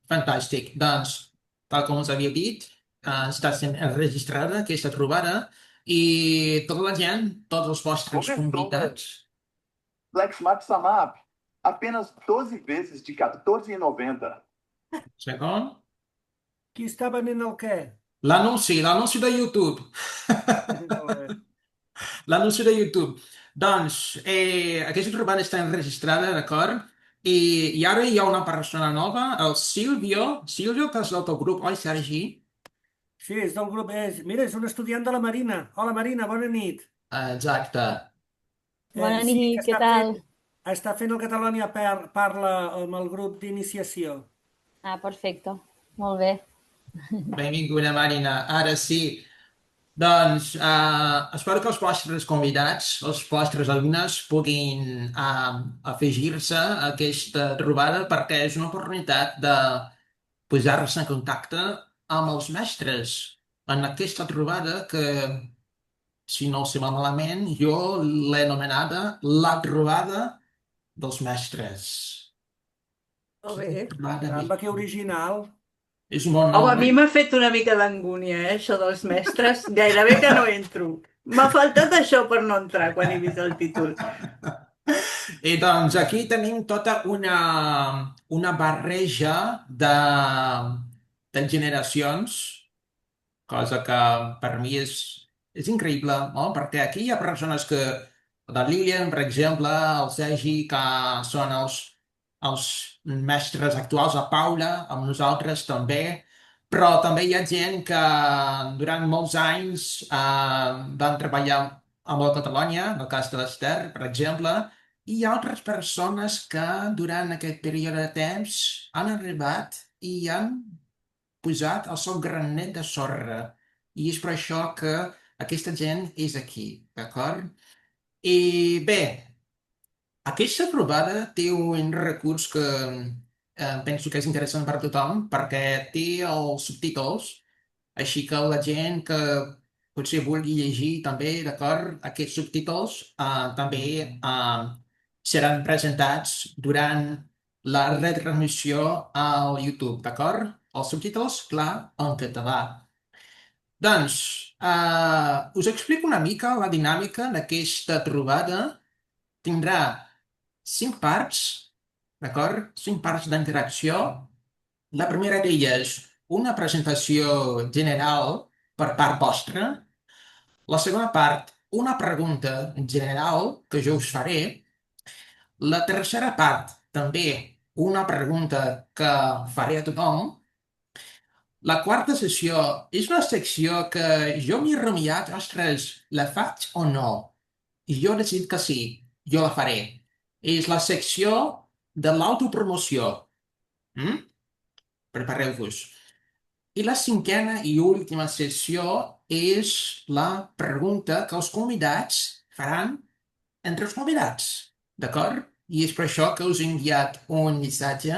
Fantàstic. Doncs, tal com us havia dit, està sent registrada aquesta trobada i tota la gent, tots els vostres convidats. Blacksmart Samap, apenas 12 vezes de 14,90. Segon. Qui està venent el què? L'anunci de YouTube. Molt bé. L'anunci de YouTube. Doncs, aquesta trobada està enregistrada, d'acord? I ara hi ha una persona nova, el Silvio. Silvio, que és del teu grup, oi, Sergi? Sí, és del grup. Mira, és un estudiant de la Marina. Hola, Marina, bona nit. Exacte. Bona Sí, nit, que què tal? està fent el Catalunya Parla amb el grup d'iniciació. Ah, perfecte. Molt bé. Benvinguda, Marina. Ara sí. Doncs espero que els vostres convidats, els vostres alumnes, puguin afegir-se a aquesta trobada perquè és una oportunitat de posar-se en contacte amb els mestres en aquesta trobada que, si no ho sé malament, jo l'he anomenada la trobada dels mestres. Molt bé. Trobada Caramba, que original. És un bon Home, nom. a mi m'ha fet una mica d'angúnia, això dels mestres. Gairebé que no entro. M'ha faltat això per no entrar quan he vist el títol. I doncs aquí tenim tota una barreja de generacions, cosa que per mi és increïble, no? Perquè aquí hi ha persones que, la Lilian, per exemple, el Sergi, que són els mestres actuals, la Paula, amb nosaltres també, però també hi ha gent que durant molts anys van treballar amb la Catalunya, en el cas de l'Ester, per exemple, i hi ha altres persones que durant aquest període de temps han arribat i han posat el seu granet de sorra. I és per això que aquesta gent és aquí, d'acord? I bé, aquesta trobada té un recurs que penso que és interessant per a tothom, perquè té els subtítols, així que la gent que potser vulgui llegir també, d'acord, aquests subtítols també seran presentats durant la retransmissió al YouTube, d'acord? Els subtítols, clar, en català. Doncs, us explico una mica la dinàmica d'aquesta trobada. Tindrà 5 parts, d'acord? 5 parts d'interacció. La primera d'elles, una presentació general per part vostra. La segona part, una pregunta general que jo us faré. La tercera part, també una pregunta que faré a tothom. La quarta sessió és una secció que jo m'he rumiat, ostres, la faig o no? I jo he decidit que sí, jo la faré. És la secció de l'autopromoció. Mm? Prepareu-vos. I la cinquena i última sessió és la pregunta que els convidats faran entre els convidats. D'acord? I és per això que us he enviat un missatge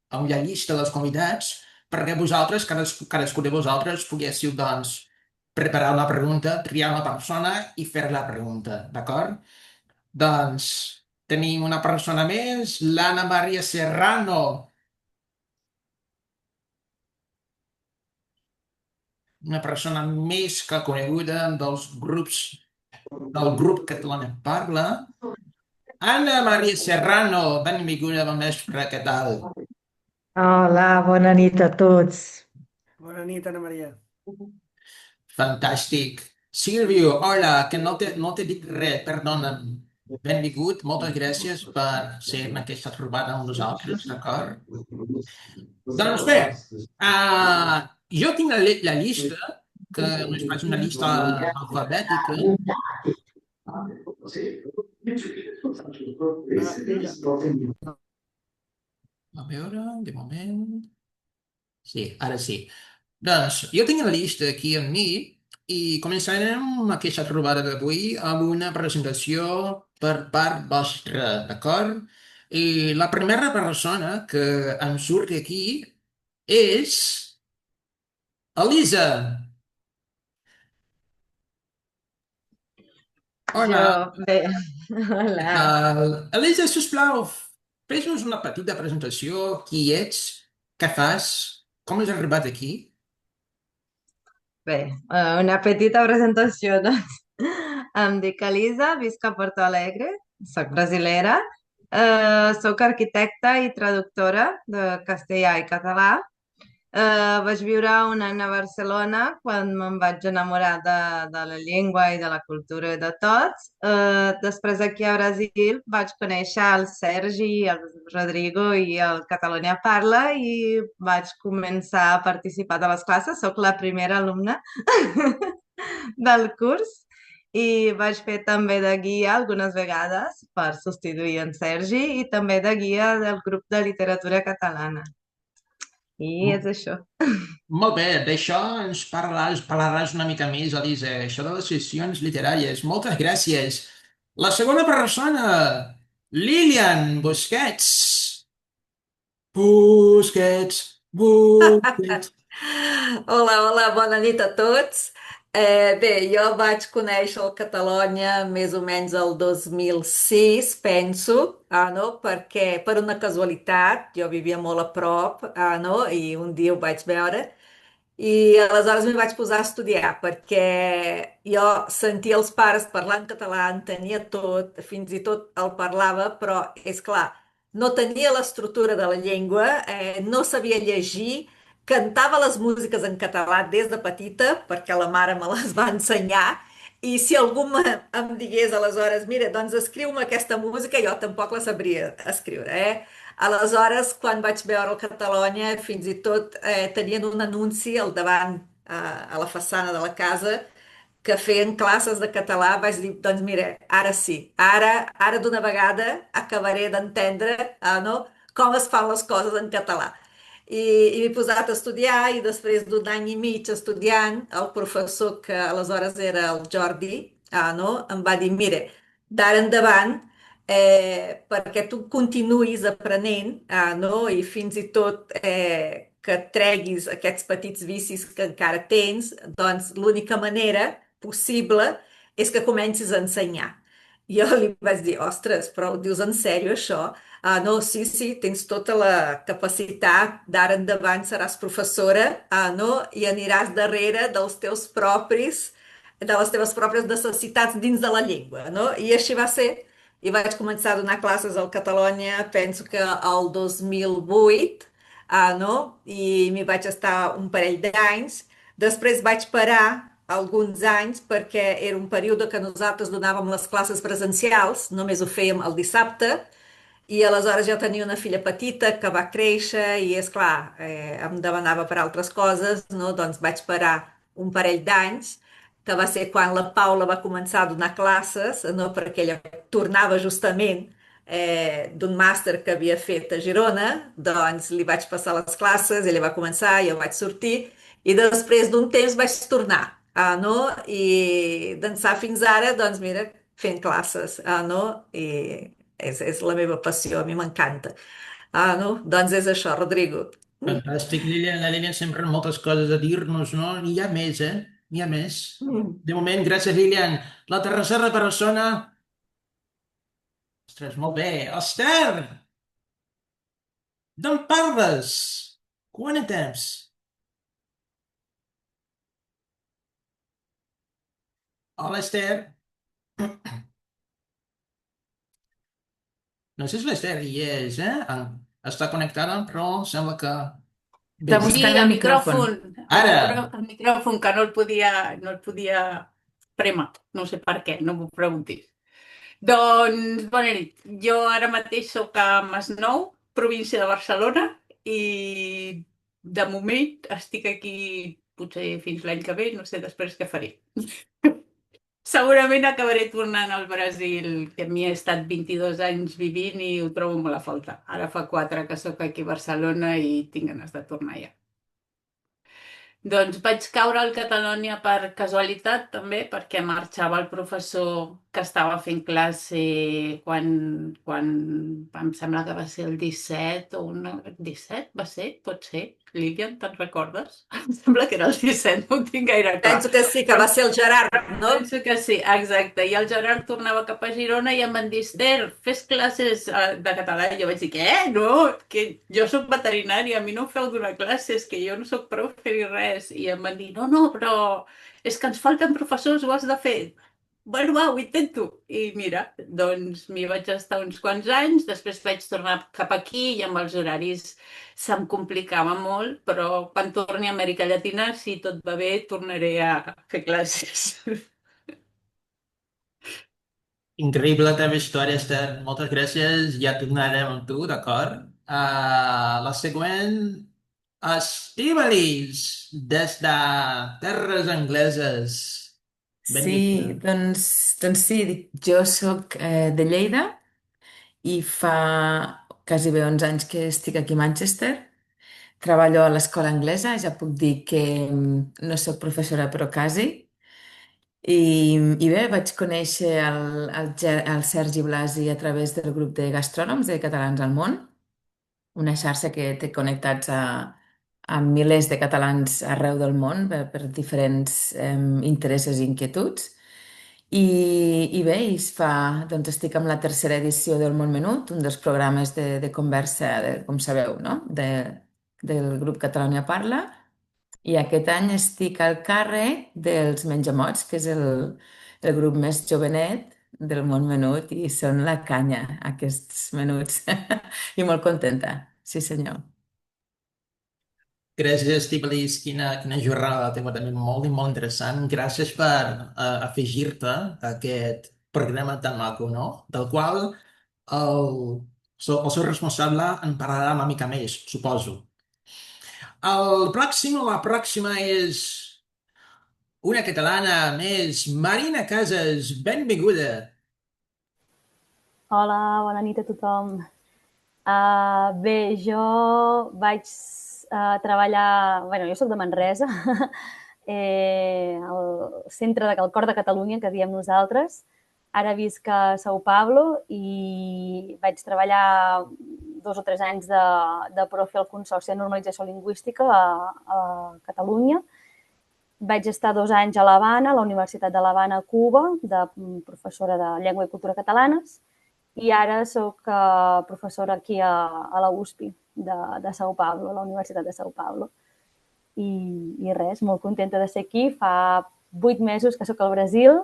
amb la llista dels convidats perquè vosaltres, cadascú de vosaltres, poguéssiu, doncs, preparar una pregunta, triar una persona i fer la pregunta. D'acord? Doncs tenim una persona més, l'Anna Maria Serrano. Una persona més que coneguda del grup Catalunya Parla. Anna Maria Serrano, benvinguda, bon vespre, què tal? Hola, bona nit a tots. Bona nit, Anna Maria. Fantàstic. Silvio, hola, que no t'he dit res, perdona'm. Benvingut, moltes gràcies per ser en aquesta trobada amb nosaltres, d'acord? Doncs bé, jo tinc la llista, que us faig una llista alfabètica. A veure, de moment... Sí, ara sí. Doncs jo tinc la llista aquí amb mi i començarem aquesta trobada d'avui amb una presentació per part vostra, d'acord? I la primera persona que em surt aquí és Elisa. Hola. Bé, hola. Elisa, sisplau, fes-nos una petita presentació, qui ets Què fas? Com has arribat aquí? Bé, una petita presentació, doncs. Em dic Elisa, visc a Porto Alegre, soc brasilera, soc arquitecta i traductora de castellà i català. Vaig viure un any a Barcelona quan me'n vaig enamorar de la llengua i de la cultura i de tots. Després aquí a Brasil vaig conèixer el Sergi, el Rodrigo i el Catalunya Parla i vaig començar a participar de les classes. Soc la primera alumna del curs i vaig fer també de guia algunes vegades per substituir en Sergi i també de guia del grup de literatura catalana. I és això. Molt bé, d'això ens parlaràs una mica més, Elisa, això de les sessions literàries. Moltes gràcies. La segona persona, Lilian Busquets. Busquets. Hola, hola, bona nit a tots. Bé, jo vaig conèixer el Catalunya més o menys el 2006, penso, no? Perquè per una casualitat, jo vivia molt a prop, no? I un dia ho vaig veure i aleshores m'hi vaig posar a estudiar perquè jo sentia els pares parlant català, entenia tot, fins i tot el parlava, però és clar, no tenia l'estructura de la llengua, no sabia llegir, cantava les músiques en català des de petita perquè la mare me les va ensenyar i si algú em digués aleshores, mira, doncs escriu-me aquesta música, jo tampoc la sabria escriure, Aleshores, quan vaig veure el Catalunya, fins i tot tenien un anunci al davant, a la façana de la casa, que feien classes de català. Vaig dir, doncs mira, ara sí, ara d'una vegada acabaré d'entendre, no, com es fan les coses en català. I m'he posat a estudiar i després d'un any i mig estudiant, el professor que aleshores era el Jordi, no, em va dir, mira, d'ara endavant perquè tu continuïs aprenent, no? I fins i tot que treguis aquests petits vicis que encara tens, doncs l'única manera possible és que comencis a ensenyar. Jo li vaig dir, ostres, però ho dius en sèrio això? No, sí, sí, tens tota la capacitat, d'ara endavant seràs professora, no? I aniràs darrere de les teves pròpies necessitats dins de la llengua, no? I així va ser. I vaig començar a donar classes al Catalunya, penso que el 2008, no? I m'hi vaig estar un parell d'anys. Després vaig parar alguns anys perquè era un període que nosaltres donàvem les classes presencials, només ho fèiem el dissabte, i aleshores jo tenia una filla petita que va créixer i, és clar, em demanava per altres coses, no? Doncs vaig parar un parell d'anys, que va ser quan la Paula va començar a donar classes, no? Perquè ella tornava justament d'un màster que havia fet a Girona, doncs li vaig passar les classes, ella va començar, jo vaig sortir, i després d'un temps vaig tornar, no? I d'ençà fins ara, doncs mira, fent classes, no? I és la meva passió, a mi m'encanta. No? Doncs és això, Rodrigo. Fantàstic, Lilian. La Lilian sempre amb moltes coses a dir-nos, no? N'hi ha més, eh? N'hi ha més. Mm. De moment, gràcies, Lilian. La tercera persona... Ostres, molt bé. Esther! D'on parles? Quant en temps? Hola, Esther. No sé si l'Esther hi és, eh? Està connectada, però sembla que... Està Bé, Sí, buscant el el micròfon. micròfon, ara! el micròfon que no el podia prémer, no sé per què, no m'ho preguntis. Doncs, bona nit, jo ara mateix sóc a Masnou, província de Barcelona, i de moment estic aquí potser fins l'any que ve, no sé després què faré. Segurament acabaré tornant al Brasil, que m'hi he estat 22 anys vivint i ho trobo molt a falta. Ara fa 4 que sóc aquí a Barcelona i tinc ganes de tornar ja. Doncs vaig caure al Catalunya per casualitat també, perquè marxava el professor que estava fent classe quan em sembla que va ser el 17 o 17, va ser, pot ser, Lílian, te'n recordes? Em sembla que era el 17, no ho tinc gaire clar. Penso que sí, que va ser el Gerard, no? Penso que sí, exacte. I el Gerard tornava cap a Girona i em van dir, Esther, fes classes de català. I jo vaig dir, què? No, que jo sóc veterinària, a mi no em feu donar classes, que jo no sóc profe ni res. I em van dir, no, no, però és que ens falten professors, ho has de fer. Bueno, va, ho intento. I mira, doncs m'hi vaig estar uns quants anys, després vaig tornar cap aquí i amb els horaris se'm complicava molt, però quan torni a Amèrica Llatina, si tot va bé, tornaré a fer classes. Increïble la teva història, Esther. Moltes gràcies. Ja tornarem amb tu, d'acord? La següent, Estíbalis, des de terres angleses. Sí, Benvinguda. doncs sí, jo sóc de Lleida i fa quasi bé 11 anys que estic aquí a Manchester. Treballo a l'escola anglesa, ja puc dir que no sóc professora però quasi. I bé, vaig conèixer el Sergi Blasi a través del grup de gastrònoms de Catalans al Món, una xarxa que té connectats a milers de catalans arreu del món per diferents interessos i inquietuds. I bé, doncs estic amb la tercera edició del Món Menut, un dels programes de conversa, com sabeu, no? Del grup Catalunya Parla. I aquest any estic al càrrec dels Menjamots, que és el grup més jovenet del Món Menut, i són la canya, aquests menuts. I molt contenta, sí senyor. Gràcies, Estíbalis. Quina jornada la teva també molt i molt interessant. Gràcies per afegir-te a aquest programa tan maco, no? Del qual el seu responsable en parlarà una mica més, suposo. La pròxima és una catalana més, Marina Casas. Benvinguda. Hola, bona nit a tothom. Bé, jo vaig treballar... Bueno, jo soc de Manresa, al centre del cor de Catalunya, que diem nosaltres. Ara visc a São Paulo i vaig treballar 2 o 3 anys de profe al Consorci de Normalització Lingüística a Catalunya. Vaig estar 2 anys a l'Havana, a la Universitat de l'Havana, a Cuba, de professora de Llengua i Cultura Catalanes, i ara soc professora aquí a la USP de São Paulo, a la Universitat de São Paulo. I res, molt contenta de ser aquí. Fa 8 mesos que soc al Brasil,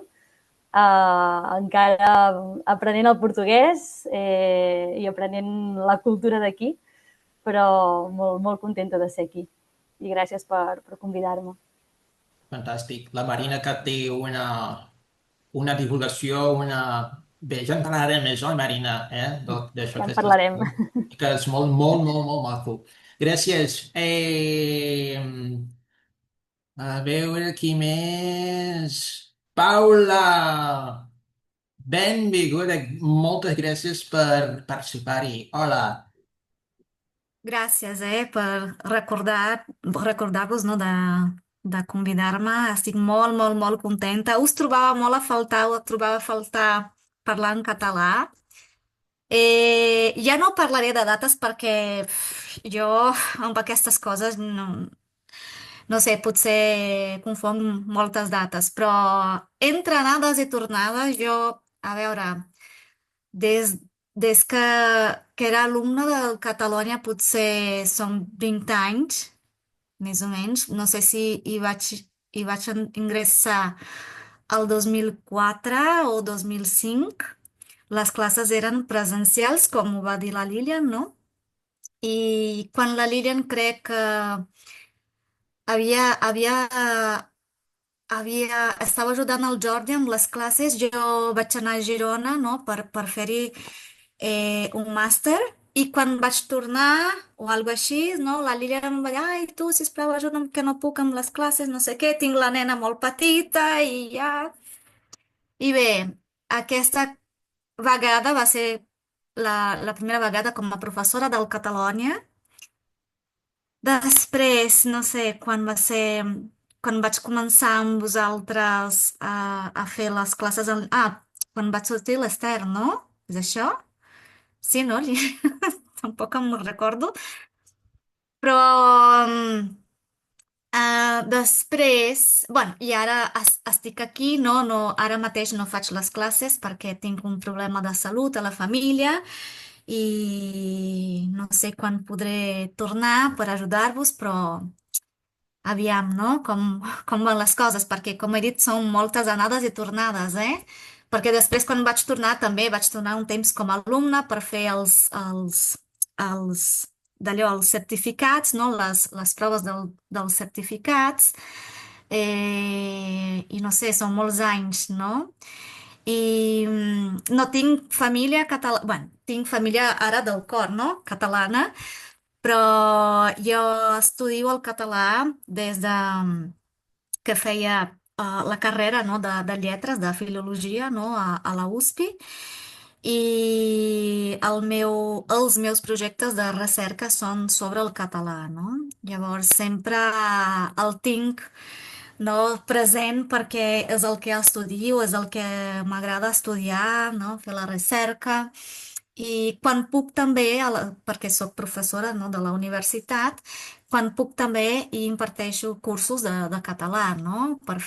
encara aprenent el portuguès i aprenent la cultura d'aquí, però molt, molt contenta de ser aquí. I gràcies per convidar-me. Fantàstic. La Marina que té una divulgació, Bé, ja en parlarem més, oi, Marina? D'això Ja en que parlarem. que és molt, molt, molt, molt maco. Gràcies. A veure qui més. Paula! Benvinguda. Moltes gràcies per participar-hi. Hola. Gràcies, per recordar-vos, no, de convidar-me. Estic molt, molt, molt contenta. Us trobava molt a faltar, us trobava a faltar parlar en català. Ja no parlaré de dates perquè jo amb aquestes coses no sé, potser confon moltes dates, però entre anades i tornades jo, a veure, des que era alumne del Catalunya potser són 20 anys, més o menys. No sé si hi vaig ingressar el 2004 o 2005. Les classes eren presencials, com ho va dir la Lilian, no? I quan la Lilian crec que havia, havia, estava ajudant el Jordi amb les classes, jo vaig anar a Girona, no?, per fer-hi un màster, i quan vaig tornar o alguna així, no, la Lilian em va dir, ai, tu, sisplau, ajuda'm que no puc amb les classes, no sé què, tinc la nena molt petita i ja... I bé, aquesta vegada va ser la primera vegada com a professora del Catalunya. Després, no sé, quan vaig començar amb vosaltres a fer les classes... quan vaig sortir l'Ester, no? És això? Sí, no? Tampoc em recordo. Però després, bueno, i ara estic aquí, no, ara mateix no faig les classes perquè tinc un problema de salut a la família i no sé quan podré tornar per ajudar-vos, però aviam, no? Com van les coses, perquè com he dit són moltes anades i tornades, eh? Perquè després quan vaig tornar també vaig tornar un temps com a alumne per fer els d'allò, els certificats, no? Les proves dels certificats, i no sé, són molts anys, no? I no tinc família catalana, bueno, tinc família ara del cor, no? Catalana, però jo estudio el català des de que feia la carrera, no? de lletres, de filologia, no? a la USP i els meus projectes de recerca són sobre el català, no? Llavors sempre el tinc, no, present perquè és el que estudio, és el que m'agrada estudiar, no? Fer la recerca. I quan puc també, perquè sóc professora, no, de la universitat, quan puc també hi imparteixo cursos de català, no? Per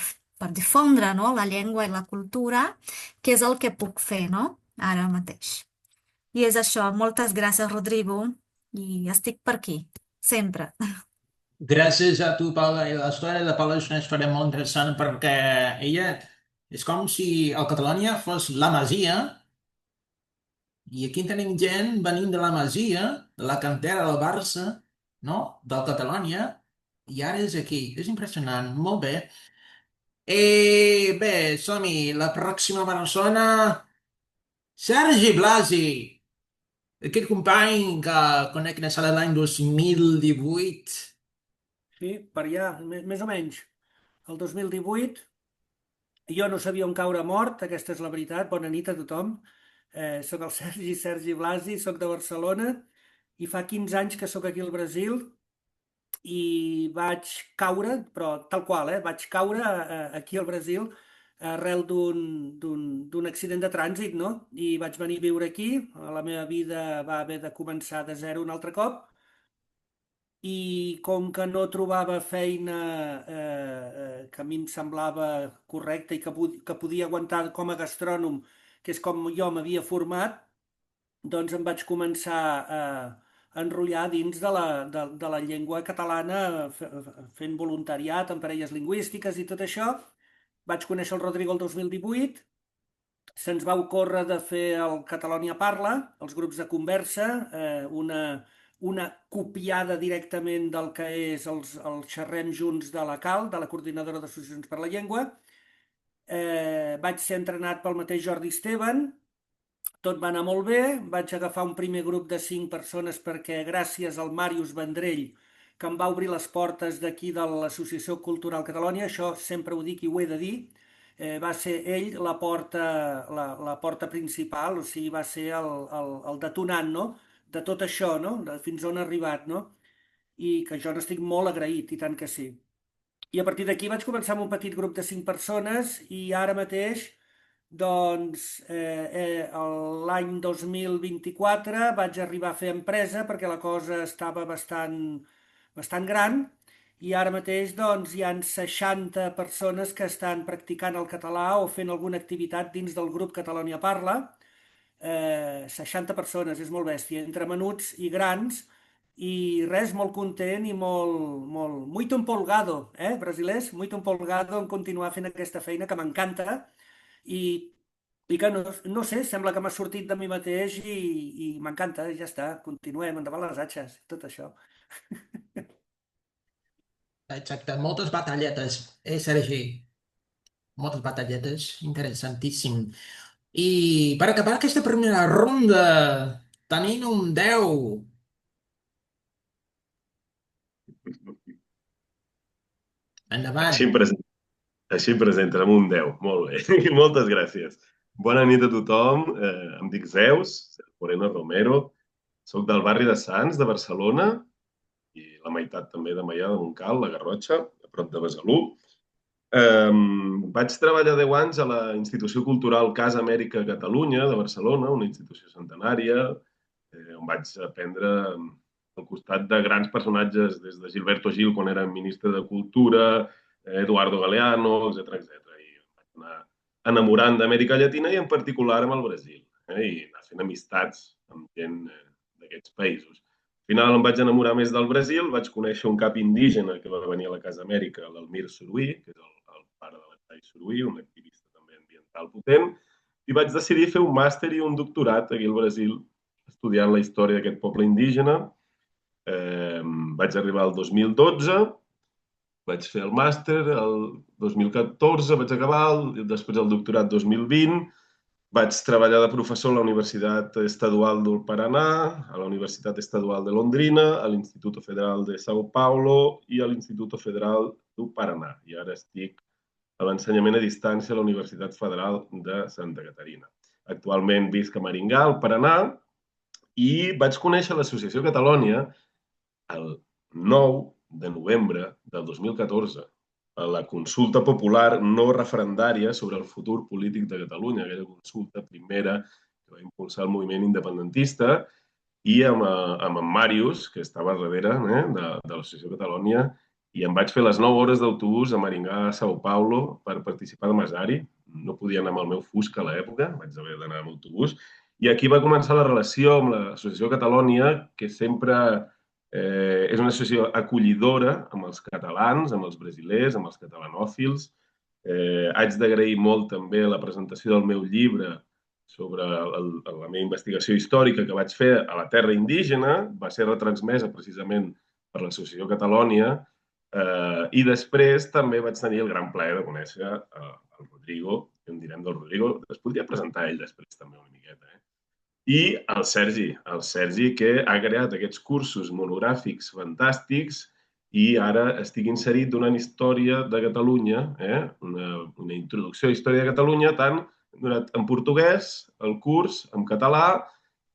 difondre, no, la llengua i la cultura, que és el que puc fer, no? Ara mateix. I és això. Moltes gràcies, Rodrigo. I estic per aquí, sempre. Gràcies a tu, Paula. I la història de Paula és una història molt interessant perquè ella és com si el Catalunya fos la Masia i aquí tenim gent venint de la Masia, de la cantera del Barça, no? Del Catalunya, i ara és aquí. És impressionant. Molt bé. Bé, som-hi. La pròxima persona, Sergi Blasi, aquest company que conec que sala l'any 2018. Sí, per allà, més o menys. El 2018, jo no sabia on caure mort, aquesta és la veritat. Bona nit a tothom. Soc el Sergi Blasi, soc de Barcelona i fa 15 anys que sóc aquí al Brasil i vaig caure, però tal qual, vaig caure aquí al Brasil arrel d'un accident de trànsit, no? I vaig venir a viure aquí, la meva vida va haver de començar de zero un altre cop, i com que no trobava feina que a mi em semblava correcta i que podia aguantar com a gastrònom, que és com jo m'havia format, doncs em vaig començar a enrotllar dins de la llengua catalana, fent voluntariat en parelles lingüístiques i tot això. Vaig conèixer el Rodrigo el 2018, se'ns va ocórrer de fer el Catalunya Parla, els grups de conversa, una copiada directament del que és els Xerrem Junts de la CAL, de la Coordinadora d'Associacions per la Llengua. Vaig ser entrenat pel mateix Jordi Esteban, tot va anar molt bé, vaig agafar un primer grup de 5 persones perquè gràcies al Màrius Vendrell, que em va obrir les portes d'aquí de l'Associació Cultural Catalunya, això sempre ho dic i ho he de dir, va ser ell la porta principal, o sigui, va ser el detonant, no? De tot això, no? Fins on ha arribat, no? I que jo n'estic molt agraït, i tant que sí. I a partir d'aquí vaig començar amb un petit grup de 5 persones i ara mateix, doncs, l'any 2024 vaig arribar a fer empresa perquè la cosa estava bastant gran i ara mateix doncs, hi han 60 persones que estan practicant el català o fent alguna activitat dins del grup Catalunya Parla. 60 persones, és molt bèstia, entre menuts i grans, i res, molt content i muito empolgado, brasilers? Muito empolgado en continuar fent aquesta feina que m'encanta i que no sé, sembla que m'ha sortit de mi mateix i m'encanta, ja està, continuem, endavant les atxes, tot això. Exacte, moltes batalletes, Sergi? Moltes batalletes, interessantíssim. I per acabar aquesta primera ronda, tenint un 10. Endavant. Així presenten, amb un 10. Molt bé. Moltes gràcies. Bona nit a tothom. Em dic Zeus Moreno Romero. Soc del barri de Sants, de Barcelona, i la meitat també de Maià de Montcal, la Garrotxa, a prop de Besalú. Vaig treballar 10 anys a la Institució Cultural Casa Amèrica Catalunya de Barcelona, una institució centenària, on vaig aprendre el costat de grans personatges, des de Gilberto Gil, quan era ministre de Cultura, Eduardo Galeano, etc etc. I em vaig anar enamorant d'Amèrica Llatina i en particular amb el Brasil, i anar fent amistats amb gent d'aquests països. Al final em vaig enamorar més del Brasil, vaig conèixer un cap indígena que va venir a la Casa Amèrica, l'Almir Suruí, que és el pare de l'Altai Suruí, un activista també ambiental potent, i vaig decidir fer un màster i un doctorat aquí al Brasil, estudiant la història d'aquest poble indígena. Vaig arribar al 2012, vaig fer el màster, el 2014 vaig acabar, després el doctorat 2020, vaig treballar de professor a la Universitat Estadual del Paraná, a la Universitat Estadual de Londrina, a l'Instituto Federal de São Paulo i a l'Instituto Federal del Paraná. I ara estic a l'ensenyament a distància a la Universitat Federal de Santa Caterina. Actualment visc a Maringá, al Paraná, i vaig conèixer l'Associació Catalònia el 9 de novembre del 2014, a la consulta popular no referendària sobre el futur polític de Catalunya, aquella consulta primera que va impulsar el moviment independentista, i amb en Màrius, que estava al darrere de l'Associació Catalònia, i em vaig fer les 9 hores d'autobús a Maringá, a São Paulo, per participar de Masari. No podia anar amb el meu Fusca a l'època, vaig haver d'anar amb autobús. I aquí va començar la relació amb l'Associació Catalònia, que sempre és una associació acollidora amb els catalans, amb els brasilers, amb els catalanòfils. Haig d'agrair molt també la presentació del meu llibre sobre la meva investigació històrica que vaig fer a la terra indígena. Va ser retransmesa precisament per l'Associació Catalònia. I després també vaig tenir el gran plaer de conèixer el Rodrigo, que en direm del Rodrigo. Es podria presentar ell després també una miqueta, i el Sergi, que ha creat aquests cursos monogràfics fantàstics i ara estic inserit donant història de Catalunya, una introducció a història de Catalunya, tant donat en portuguès, el curs, en català,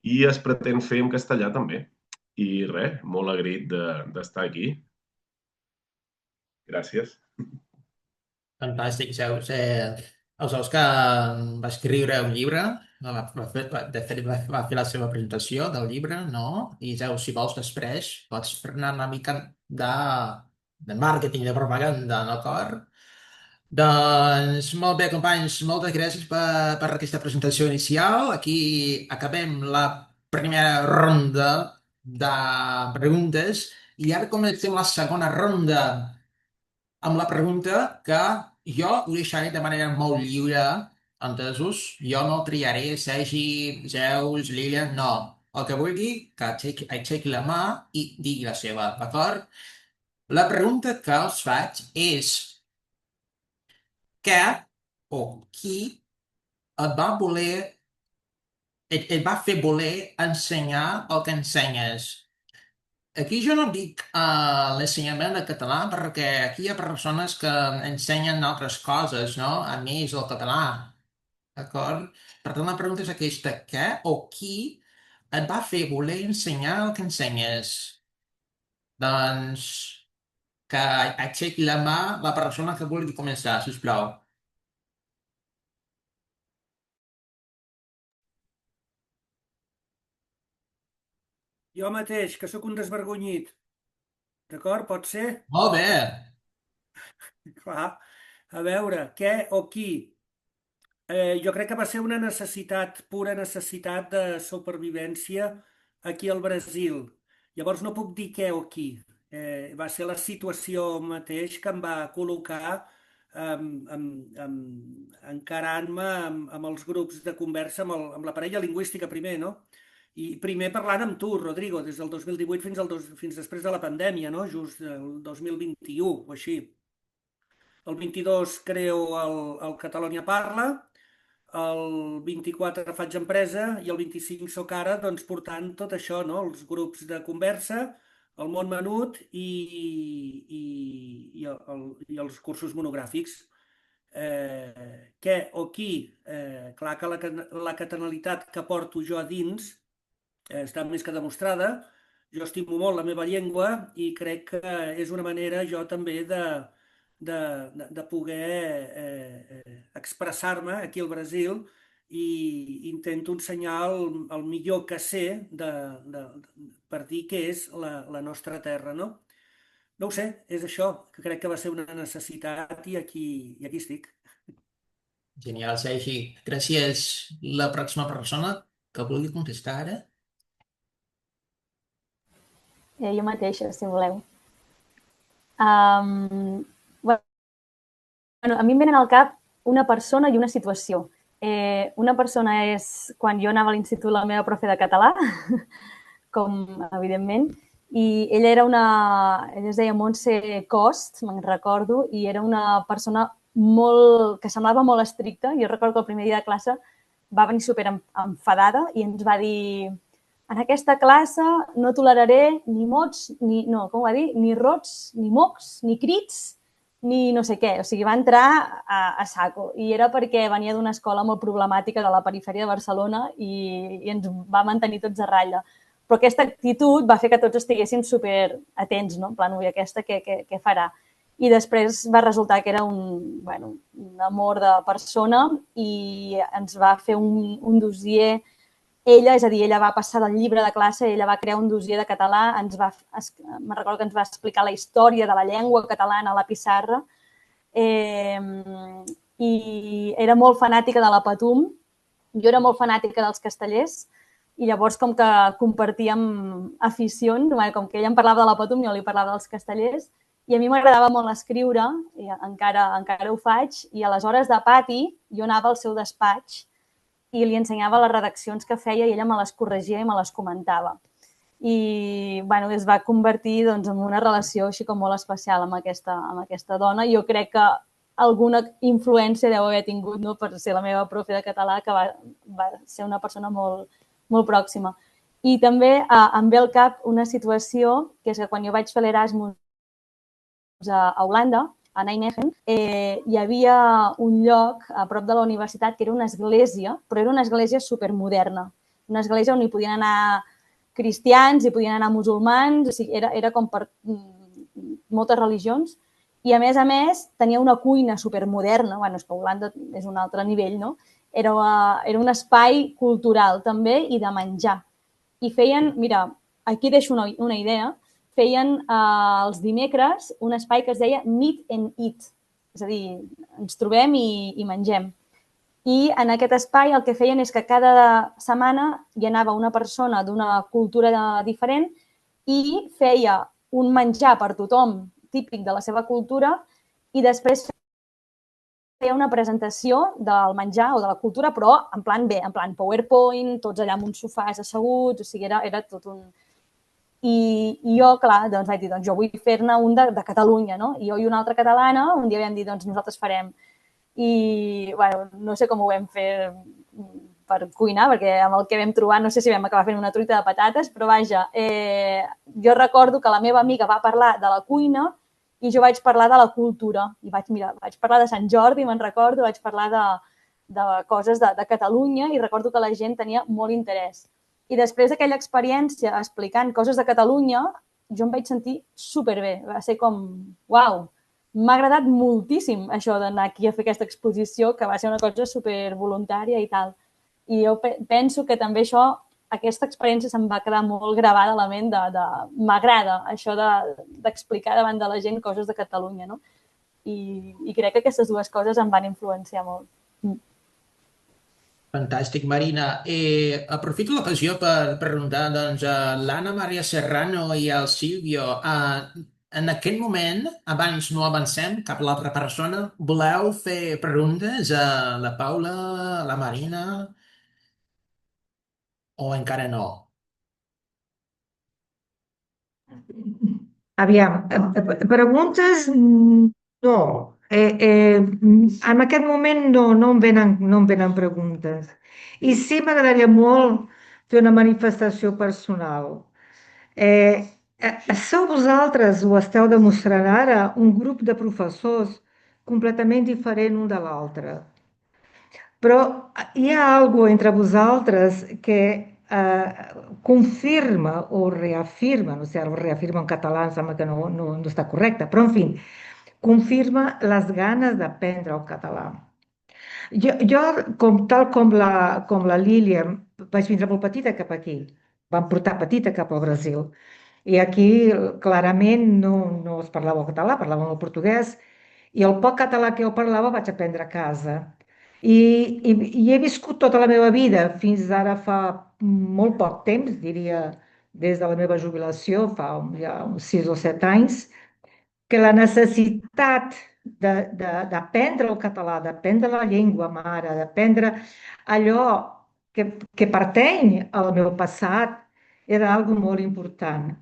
i es pretén fer en castellà també. I res, molt agraït d'estar aquí. Gràcies. Fantàstic, Zeus. El Zeus que va escriure un llibre, de fet va fer la seva presentació del llibre, no? I Zeus, si vols després, pots fer-ne una mica de màrqueting, de propaganda, d'acord? Doncs molt bé, companys, moltes gràcies per aquesta presentació inicial. Aquí acabem la primera ronda de preguntes i ara comencem la segona ronda amb la pregunta que jo ho deixaré de manera molt lliure, entesos? Jo no triaré Sergi, Zeus, Lilian, no. El que vulgui, que aixequi la mà i digui la seva, d'acord? La pregunta que els faig és: què o qui et va fer voler ensenyar el que ensenyes? Aquí jo no dic l'ensenyament de català perquè aquí hi ha persones que ensenyen altres coses, no? A més el català, d'acord? Per tant, la pregunta és aquesta: què o qui et va fer voler ensenyar el que ensenyes? Doncs que aixequi la mà la persona que vulgui començar, sisplau. Jo mateix, que sóc un desvergonyit. D'acord? Pot ser? Molt bé. Clar. A veure, què o qui? Jo crec que va ser una necessitat, pura necessitat de supervivència aquí al Brasil. Llavors no puc dir què o qui. Va ser la situació mateix que em va col·locar encarant-me amb els grups de conversa, amb la parella lingüística primer, no? I primer parlant amb tu, Rodrigo, des del 2018 fins després de la pandèmia, no? Just el 2021 o així. El 22 creo el Catalunya Parla, el 24 faig empresa i el 25 soc ara doncs, portant tot això, no? Els grups de conversa, el món menut i els cursos monogràfics. Què o qui? Clar que la catalanitat que porto jo a dins està més que demostrada. Jo estimo molt la meva llengua i crec que és una manera jo també de poder expressar-me aquí al Brasil i intento ensenyar el millor que sé per dir que és la nostra terra, no? No ho sé, és això, que crec que va ser una necessitat i aquí estic. Genial, Sergi. Gràcies. La pròxima persona que vulgui contestar ara. Jo mateixa, si voleu. Bueno, a mi em venen al cap una persona i una situació. Una persona és quan jo anava a l'institut la meva profe de català, com evidentment, i ella es deia Montse Cost, me'n recordo, i era una persona que semblava molt estricta. Jo recordo que el primer dia de classe va venir super enfadada i ens va dir: en aquesta classe no toleraré ni mots, ni rots, ni mocs, ni crits, ni no sé què. O sigui, va entrar a saco. I era perquè venia d'una escola molt problemàtica de la perifèria de Barcelona i ens va mantenir tots a ratlla. Però aquesta actitud va fer que tots estiguéssim super atents, no? En plan, ui, aquesta què farà? I després va resultar que era un amor de persona i ens va fer un dossier. Ella, és a dir, ella va passar del llibre de classe, ella va crear un dossier de català, me'n recordo que ens va explicar la història de la llengua catalana a la pissarra, i era molt fanàtica de la Patum, jo era molt fanàtica dels castellers, i llavors com que compartíem aficions, com que ella em parlava de la Patum, jo li parlava dels castellers, i a mi m'agradava molt escriure, i encara ho faig, i a les hores de pati jo anava al seu despatx i li ensenyava les redaccions que feia i ella me les corregia i me les comentava. I es va convertir en una relació així com molt especial amb aquesta dona. Jo crec que alguna influència deu haver tingut, no, per ser la meva profe de català, que va ser una persona molt, molt pròxima. I també em ve al cap una situació, que és que quan jo vaig fer l'Erasmus a Holanda, a Nijmegen, hi havia un lloc a prop de la universitat que era una església, però era una església supermoderna. Una església on hi podien anar cristians, hi podien anar musulmans, o sigui, era com per moltes religions. I, a més, tenia una cuina supermoderna. Bueno, és que Holanda és un altre nivell, no? Era un espai cultural, també, i de menjar. I feien, mira, aquí deixo una idea, feien els dimecres un espai que es deia Meet and Eat. És a dir, ens trobem i mengem. I en aquest espai el que feien és que cada setmana hi anava una persona d'una cultura diferent i feia un menjar per tothom típic de la seva cultura i després feia una presentació del menjar o de la cultura, però en plan bé, en plan PowerPoint, tots allà amb uns sofàs asseguts, o sigui, era tot un... I jo, clar, doncs vaig dir, jo vull fer-ne un de Catalunya, no? I jo i una altra catalana un dia vam dir, nosaltres farem. I, bueno, no sé com ho vam fer per cuinar, perquè amb el que vam trobar no sé si vam acabar fent una truita de patates, però vaja, jo recordo que la meva amiga va parlar de la cuina i jo vaig parlar de la cultura. I vaig parlar de Sant Jordi, me'n recordo, vaig parlar de coses de Catalunya i recordo que la gent tenia molt interès. I després d'aquella experiència explicant coses de Catalunya, jo em vaig sentir superbé. Va ser com, uau, m'ha agradat moltíssim això d'anar aquí a fer aquesta exposició, que va ser una cosa supervoluntària i tal. I jo penso que també aquesta experiència se'm va quedar molt gravada a la ment m'agrada això d'explicar davant de la gent coses de Catalunya, no? I crec que aquestes dues coses em van influenciar molt. Fantàstic, Marina. Aprofito l'ocasió per preguntar a l'Anna Maria Serrano i al Silvio. En aquest moment, abans no avancem cap a l'altra persona, voleu fer preguntes a la Paula, a la Marina, o encara no? Aviam, preguntes no. En aquest moment no em venen preguntes. I sí m'agradaria molt fer una manifestació personal. Sou vosaltres, o esteu demostrant ara, un grup de professors completament diferent un de l'altre. Però hi ha alguna cosa entre vosaltres que confirma o reafirma, no sé, el reafirma en català em sembla que no està correcte, però en fi, confirma les ganes d'aprendre el català. Tal com la Lília, vaig vindre molt petita cap aquí. Vam portar petita cap al Brasil. I aquí clarament no es parlava el català, parlàvem el portuguès, i el poc català que jo parlava vaig aprendre a casa. I, i he viscut tota la meva vida, fins ara fa molt poc temps, diria des de la meva jubilació, ja uns 6 o 7 anys, que la necessitat d'aprendre el català, d'aprendre la llengua mare, d'aprendre allò que pertany al meu passat, era algo molt important.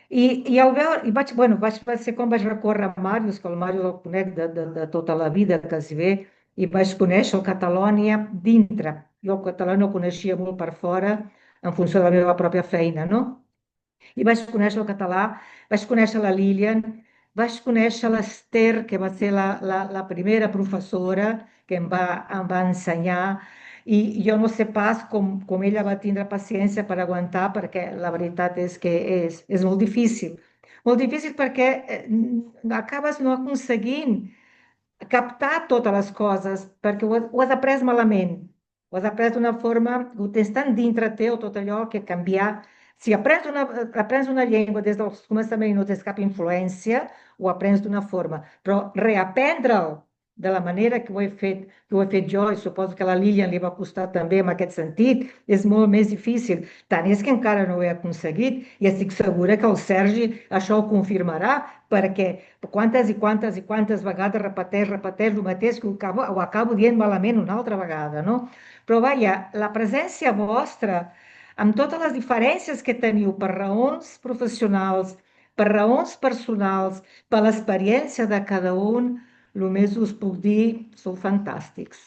I al veure, va ser quan vaig recórrer a Màrius, que el Màrius el conec de tota la vida, quasi bé, i vaig conèixer el Catalònia dintre. Jo el català no el coneixia molt per fora, en funció de la meva pròpia feina, no? I vaig conèixer el català, vaig conèixer la Lilian, vaig conèixer l'Esther, que va ser la primera professora que em va ensenyar, i jo no sé pas com ella va tindre paciència per aguantar, perquè la veritat és que és molt difícil. Molt difícil perquè acabes no aconseguint captar totes les coses, perquè ho has après malament. Ho has après d'una forma, ho tens tan dintre teu, tot allò, que canviar. Si aprens una llengua des del començament i no tens cap influència, ho aprens d'una forma, però reaprendre'l de la manera que ho he fet jo, i suposo que a la Lilian li va costar també en aquest sentit, és molt més difícil. Tant és que encara no ho he aconseguit, i estic segura que el Sergi això ho confirmarà, perquè quantes i quantes i quantes vegades repeteix el mateix, que ho acabo dient malament una altra vegada, no? Però vaja, la presència vostra, amb totes les diferències que teniu per raons professionals, per raons personals, per l'experiència de cada un, només us puc dir, sou fantàstics.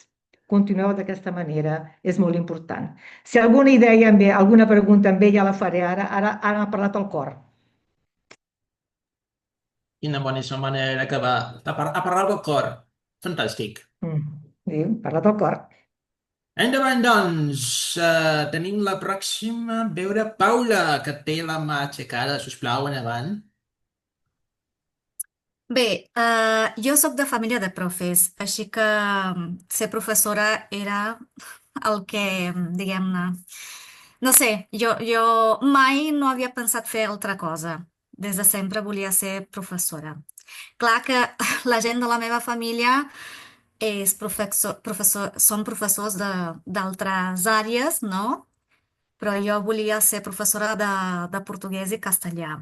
Continueu d'aquesta manera, és molt important. Si alguna idea em ve, alguna pregunta em ve, ja la faré ara. Ara m'ha parlat el cor. Quina boníssima manera d'acabar. A parlar del cor. Fantàstic. Sí, parlat el cor. Endavant, doncs. Tenim la pròxima. Veure Paula, que té la mà aixecada. Sisplau, endavant. Bé, jo sóc de família de profes, així que ser professora era el que, diguem-ne, no sé, jo mai no havia pensat fer altra cosa. Des de sempre volia ser professora. Clar que la gent de la meva família són professors d'altres àrees, no? Però jo volia ser professora de portuguès i castellà.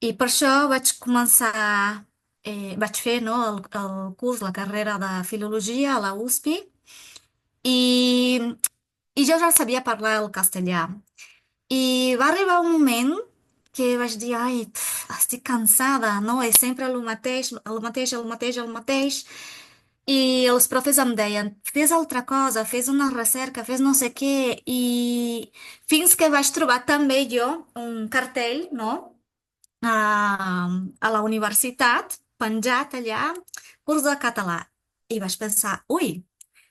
I per això vaig fer, no, el curs, la carrera de filologia a la USP, i, i jo ja sabia parlar el castellà. I va arribar un moment que vaig dir, ai, estic cansada, no? És sempre el mateix, el mateix, el mateix, el mateix. I els profes em deien, fes altra cosa, fes una recerca, fes no sé què. I fins que vaig trobar també jo un cartell, no? A la universitat, penjat allà, curs de català. I vaig pensar, ui,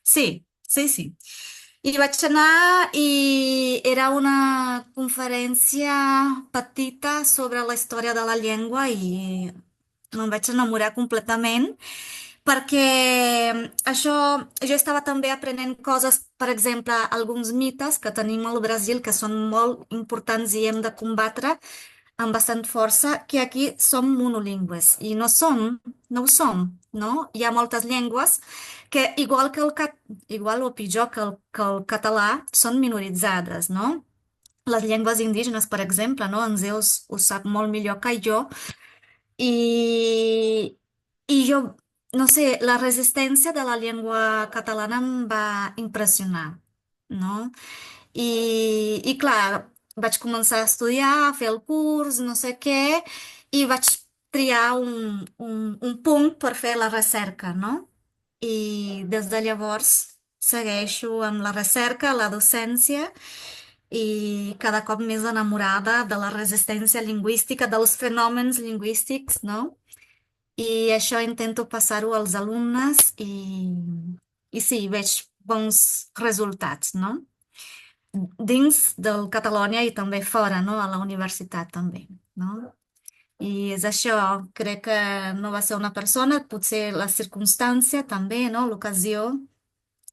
sí, sí, sí. I vaig anar i era una conferència petita sobre la història de la llengua i me'n vaig enamorar completament perquè jo estava també aprenent coses, per exemple, alguns mites que tenim al Brasil que són molt importants i hem de combatre amb bastant força, que aquí som monolingües i no ho som, no? Hi ha moltes llengües que, igual o pitjor que el català, són minoritzades, no? Les llengües indígenes, per exemple, no? En Zeus ho sap molt millor que jo, i jo, no sé, la resistència de la llengua catalana em va impressionar, no? I clar, vaig començar a estudiar, a fer el curs, no sé què, i vaig triar un punt per fer la recerca, no? I des de llavors segueixo amb la recerca, la docència, i cada cop més enamorada de la resistència lingüística, dels fenòmens lingüístics, no? I això intento passar-ho als alumnes i sí, veig bons resultats, no? Dins del Catalònia i també fora, no? A la universitat també, no? I és això, crec que no va ser una persona, potser la circumstància també, no? L'ocasió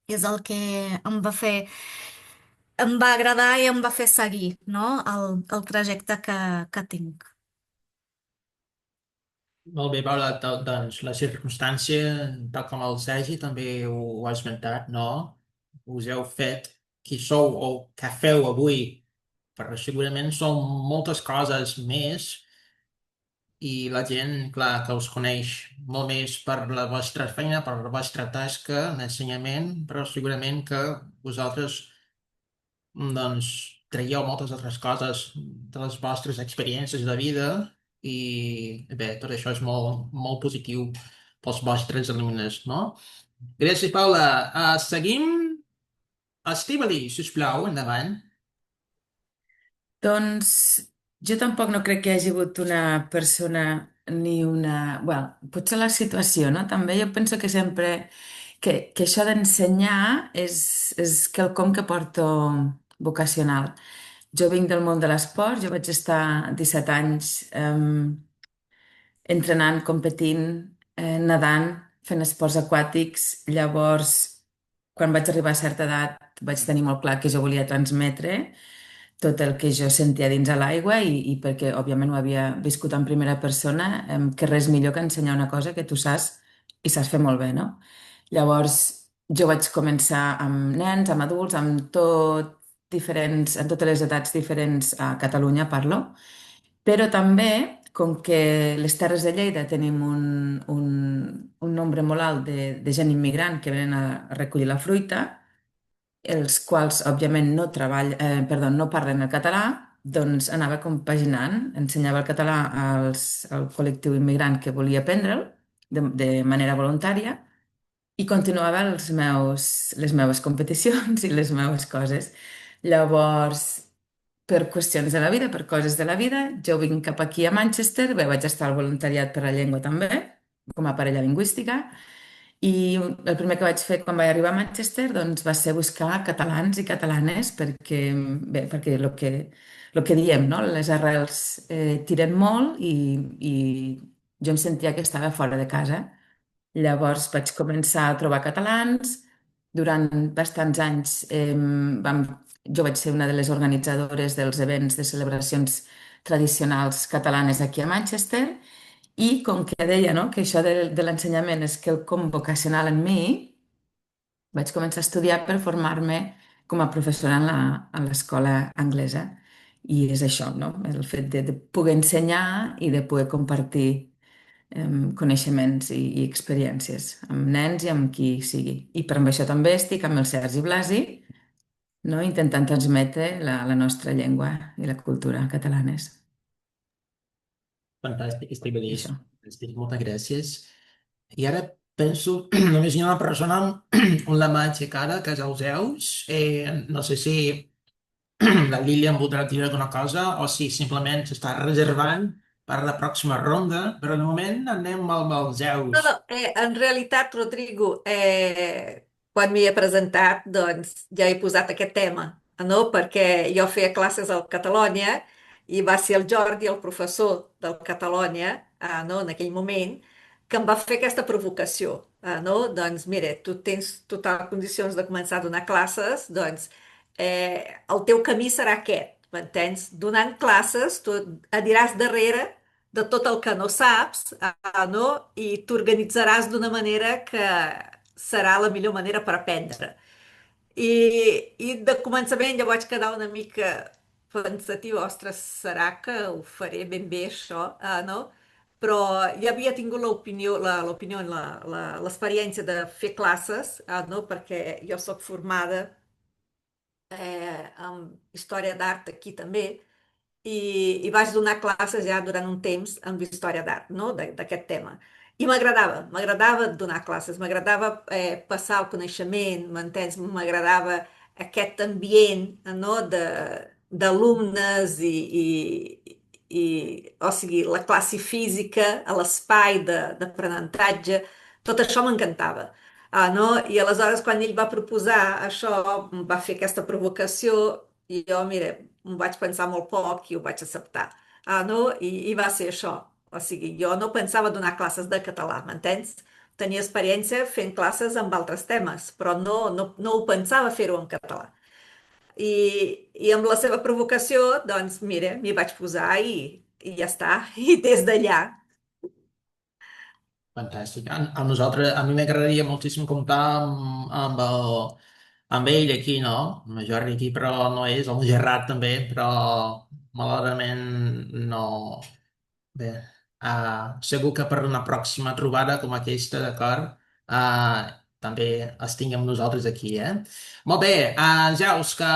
és el que em va agradar i em va fer seguir, no? El trajecte que tinc. Molt bé, Paula, doncs la circumstància, tal com el Sergi també ho ha esmentat, no? Us heu fet qui sou o què feu avui, però segurament són moltes coses més i la gent, clar, que us coneix molt més per la vostra feina, per la vostra tasca d'ensenyament, però segurament que vosaltres, doncs, traieu moltes altres coses de les vostres experiències de vida i, bé, tot això és molt, molt positiu pels vostres alumnes, no? Gràcies, Paula. Seguim. Estivali, sisplau, endavant. Doncs jo tampoc no crec que hi hagi hagut una persona ni una... Bueno, potser la situació, no? També jo penso que sempre que això d'ensenyar és quelcom que porto vocacional. Jo vinc del món de l'esport, jo vaig estar 17 anys entrenant, competint, nedant, fent esports aquàtics. Llavors, quan vaig arribar a certa edat, vaig tenir molt clar que jo volia transmetre tot el que jo sentia dins a l'aigua i perquè, òbviament, ho havia viscut en primera persona, que res millor que ensenyar una cosa que tu saps i saps fer molt bé, no? Llavors, jo vaig començar amb nens, amb adults, amb tot diferents, en totes les edats diferents a Catalunya, parlo, però també, com que les Terres de Lleida tenim un nombre molt alt de gent immigrant que venen a recollir la fruita, els quals, òbviament, no parlen el català, doncs anava compaginant, ensenyava el català al col·lectiu immigrant que volia aprendre'l de manera voluntària i continuava les meves competicions i les meves coses. Llavors, per qüestions de la vida, per coses de la vida, jo vinc cap aquí a Manchester, bé, vaig estar al voluntariat per la llengua també, com a parella lingüística, i el primer que vaig fer quan vaig arribar a Manchester doncs, va ser buscar catalans i catalanes perquè, bé, perquè el que diem, no? Les arrels tiren molt i jo em sentia que estava fora de casa. Llavors vaig començar a trobar catalans. Durant bastants anys jo vaig ser una de les organitzadores dels events de celebracions tradicionals catalanes aquí a Manchester i com que deia, no, que això de l'ensenyament és quelcom vocacional en mi, vaig començar a estudiar per formar-me com a professora en l'escola anglesa. I és això, no? El fet de poder ensenyar i de poder compartir coneixements i experiències amb nens i amb qui sigui. I per això també estic amb el Sergi Blasi, no? Intentant transmetre la nostra llengua i la cultura catalanes. Fantàstic, estic I això. fantàstic, moltes gràcies. I ara penso, només hi ha una persona amb la mà aixecada, que és el Zeus. No sé si la Lília em voldrà dir alguna cosa o si simplement s'està reservant per la pròxima ronda, però de moment anem amb el Zeus. No, en realitat, Rodrigo, quan m'hi he presentat, doncs ja he posat aquest tema, no? Perquè jo feia classes al Catalònia i va ser el Jordi, el professor del Catalònia, no? En aquell moment, que em va fer aquesta provocació, no? Doncs mira, tu tens total condicions de començar a donar classes, doncs el teu camí serà aquest, m'entens? Donant classes, tu aniràs darrere de tot el que no saps, no? I t'organitzaràs d'una manera que serà la millor manera per aprendre. I de començament ja vaig quedar una mica pensativa, ostres, serà que ho faré ben bé això, no? Però ja havia tingut l'experiència de fer classes, no? Perquè jo sóc formada en història d'art aquí també, i vaig donar classes ja durant un temps amb història d'art, no? D'aquest tema. I m'agradava donar classes, m'agradava passar el coneixement, m'entens? M'agradava aquest ambient, no? D'alumnes o sigui, la classe física, l'espai d'aprenentatge, tot això m'encantava. No? I aleshores, quan ell va proposar això, em va fer aquesta provocació, i jo, mira, em vaig pensar molt poc i ho vaig acceptar. No? I va ser això. O sigui, jo no pensava donar classes de català, m'entens? tenia experiència fent classes amb altres temes, però no ho pensava fer-ho en català. I amb la seva provocació, doncs, mira, m'hi vaig posar i ja està. I des d'allà. Fantàstic. A mi m'agradaria moltíssim comptar amb ell aquí, no? El Jordi aquí, però no és, el Gerard també, però malauradament no. Bé, segur que per una pròxima trobada com aquesta, d'acord? També els tinc amb nosaltres aquí, eh? Molt bé, Jaus, que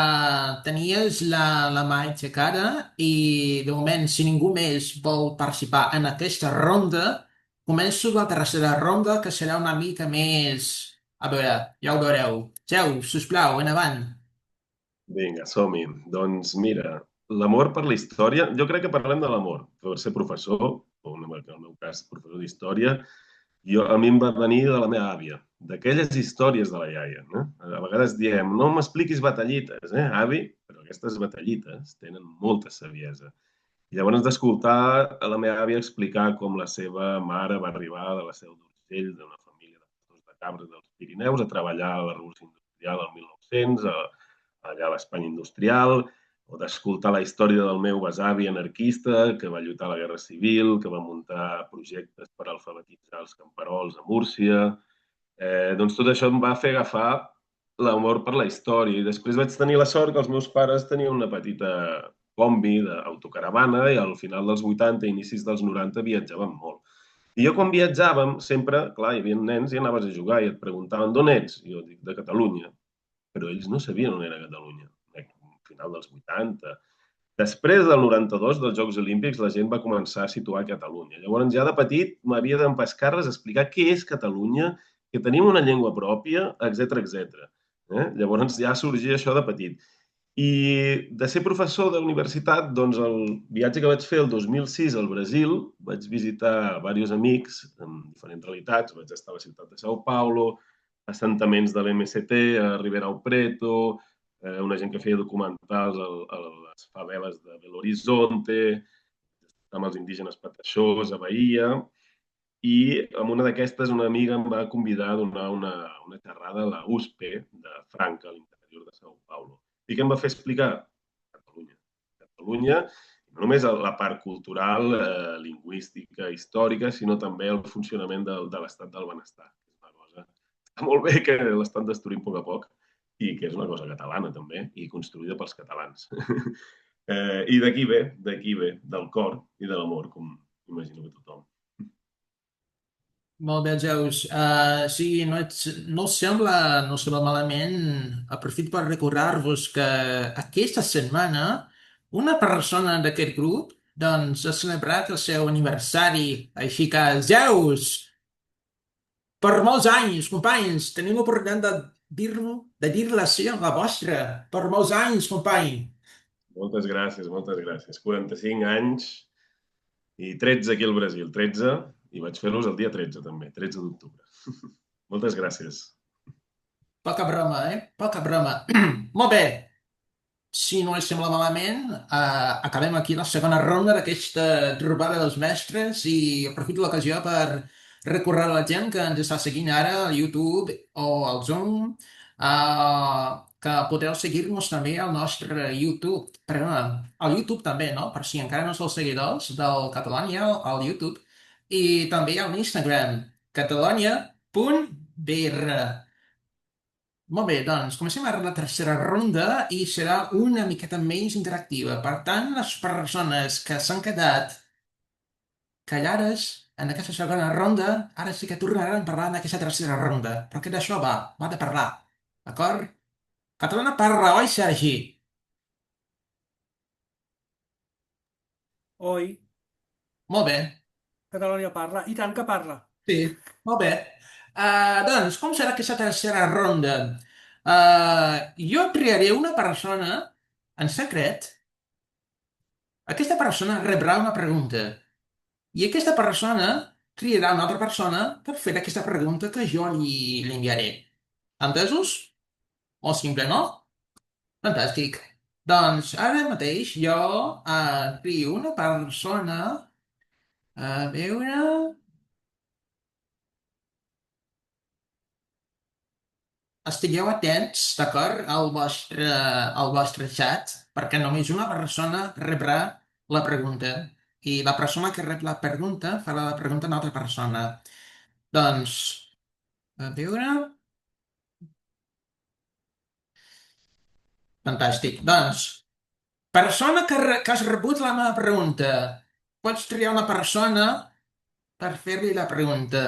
tenies la mà aixecada i de moment, si ningú més vol participar en aquesta ronda, començo la tercera ronda, que serà una mica més... A veure, ja ho veureu. Zeus, sisplau, endavant. Vinga, som-hi. Doncs mira, l'amor per la història, jo crec que parlem de l'amor. Per ser professor, o en el meu cas, professor d'història, a mi em va venir de la meva àvia, d'aquelles històries de la iaia. No? A vegades diem, no m'expliquis batallites, avi? Però aquestes batallites tenen molta saviesa. I llavors d'escoltar a la meva àvia explicar com la seva mare va arribar de la Seu d'Urgell, d'una família de pastors de cabres dels Pirineus, a treballar a la Revolució Industrial el 1900, allà a l'Espanya industrial, o d'escoltar la història del meu besavi anarquista, que va lluitar a la Guerra Civil, que va muntar projectes per alfabetitzar els camperols a Múrcia. Doncs tot això em va fer agafar l'amor per la història. I després vaig tenir la sort que els meus pares tenien una petita combi d'autocaravana i al final dels 80 i inicis dels 90 viatjàvem molt. I jo quan viatjàvem, sempre, clar, hi havia nens i anaves a jugar i et preguntaven d'on ets? I jo dic, de Catalunya. Però ells no sabien on era Catalunya, al final dels 80. Després del 92, dels Jocs Olímpics, la gent va començar a situar Catalunya. Llavors, ja de petit, m'havia d'empescar-les a explicar què és Catalunya, que tenim una llengua pròpia, etc etc. Llavors, ja sorgia això de petit. I de ser professor de universitat, doncs el viatge que vaig fer el 2006 al Brasil, vaig visitar diversos amics en diferents realitats. Vaig estar a la ciutat de São Paulo, assentaments de l'MST, a Ribeirão Preto, una gent que feia documentals a les faveles de Belo Horizonte, amb els indígenes pataxós a Bahia, i amb una d'aquestes una amiga em va convidar a donar una xerrada a la USP de Franca, a l'interior de São Paulo. I què em va fer explicar? Catalunya. Catalunya, no només la part cultural, lingüística, històrica, sinó també el funcionament de l'estat del benestar. Està molt bé que l'estan destruint a poc i que és una cosa catalana també i construïda pels catalans. I d'aquí ve, del cor i de l'amor, com imagino que tothom. Molt bé, Zeus. Sí, no sembla malament. Aprofito per recordar-vos que aquesta setmana una persona d'aquest grup doncs, ha celebrat el seu aniversari. Així que, Zeus, per molts anys, companys, tenim l'oportunitat de dir-la sí a la vostra. Per molts anys, company. Moltes gràcies, moltes gràcies. 45 anys i 13 aquí al Brasil. 13, i vaig fer-los el dia 13 també, 13 d'octubre. Moltes gràcies. Poca broma, Poca broma. Molt bé. Si no us sembla malament, acabem aquí la segona ronda d'aquesta trobada dels mestres i aprofito l'ocasió per recordar a la gent que ens està seguint ara al YouTube o al Zoom que podeu seguir-nos també al nostre YouTube. Perdona, al YouTube també, no? Per si encara no sou seguidors del Catalònia al YouTube. I també a l'Instagram, catalonia.br. Molt bé, doncs comencem ara la tercera ronda i serà una miqueta menys interactiva. Per tant, les persones que s'han quedat callades en aquesta segona ronda, ara sí que tornaran a parlar en aquesta tercera ronda, perquè d'això va de parlar, d'acord? Catalana parla, oi, Sergi? Oi, Molt bé, Catalunya parla. I tant que parla. sí, molt bé. Doncs, com serà aquesta tercera ronda? Jo triaré una persona en secret. Aquesta persona rebrà una pregunta i aquesta persona triarà una altra persona per fer aquesta pregunta que jo li enviaré. Entesos? Molt simple, no? Fantàstic. Doncs ara mateix jo trio una persona a veure... estigueu atents, d'acord, al vostre xat, perquè només una persona rebrà la pregunta. I la persona que rep la pregunta farà la pregunta a una altra persona. Doncs, a veure... Fantàstic. Doncs, persona que has rebut la meva pregunta. Pots triar una persona per fer-li la pregunta.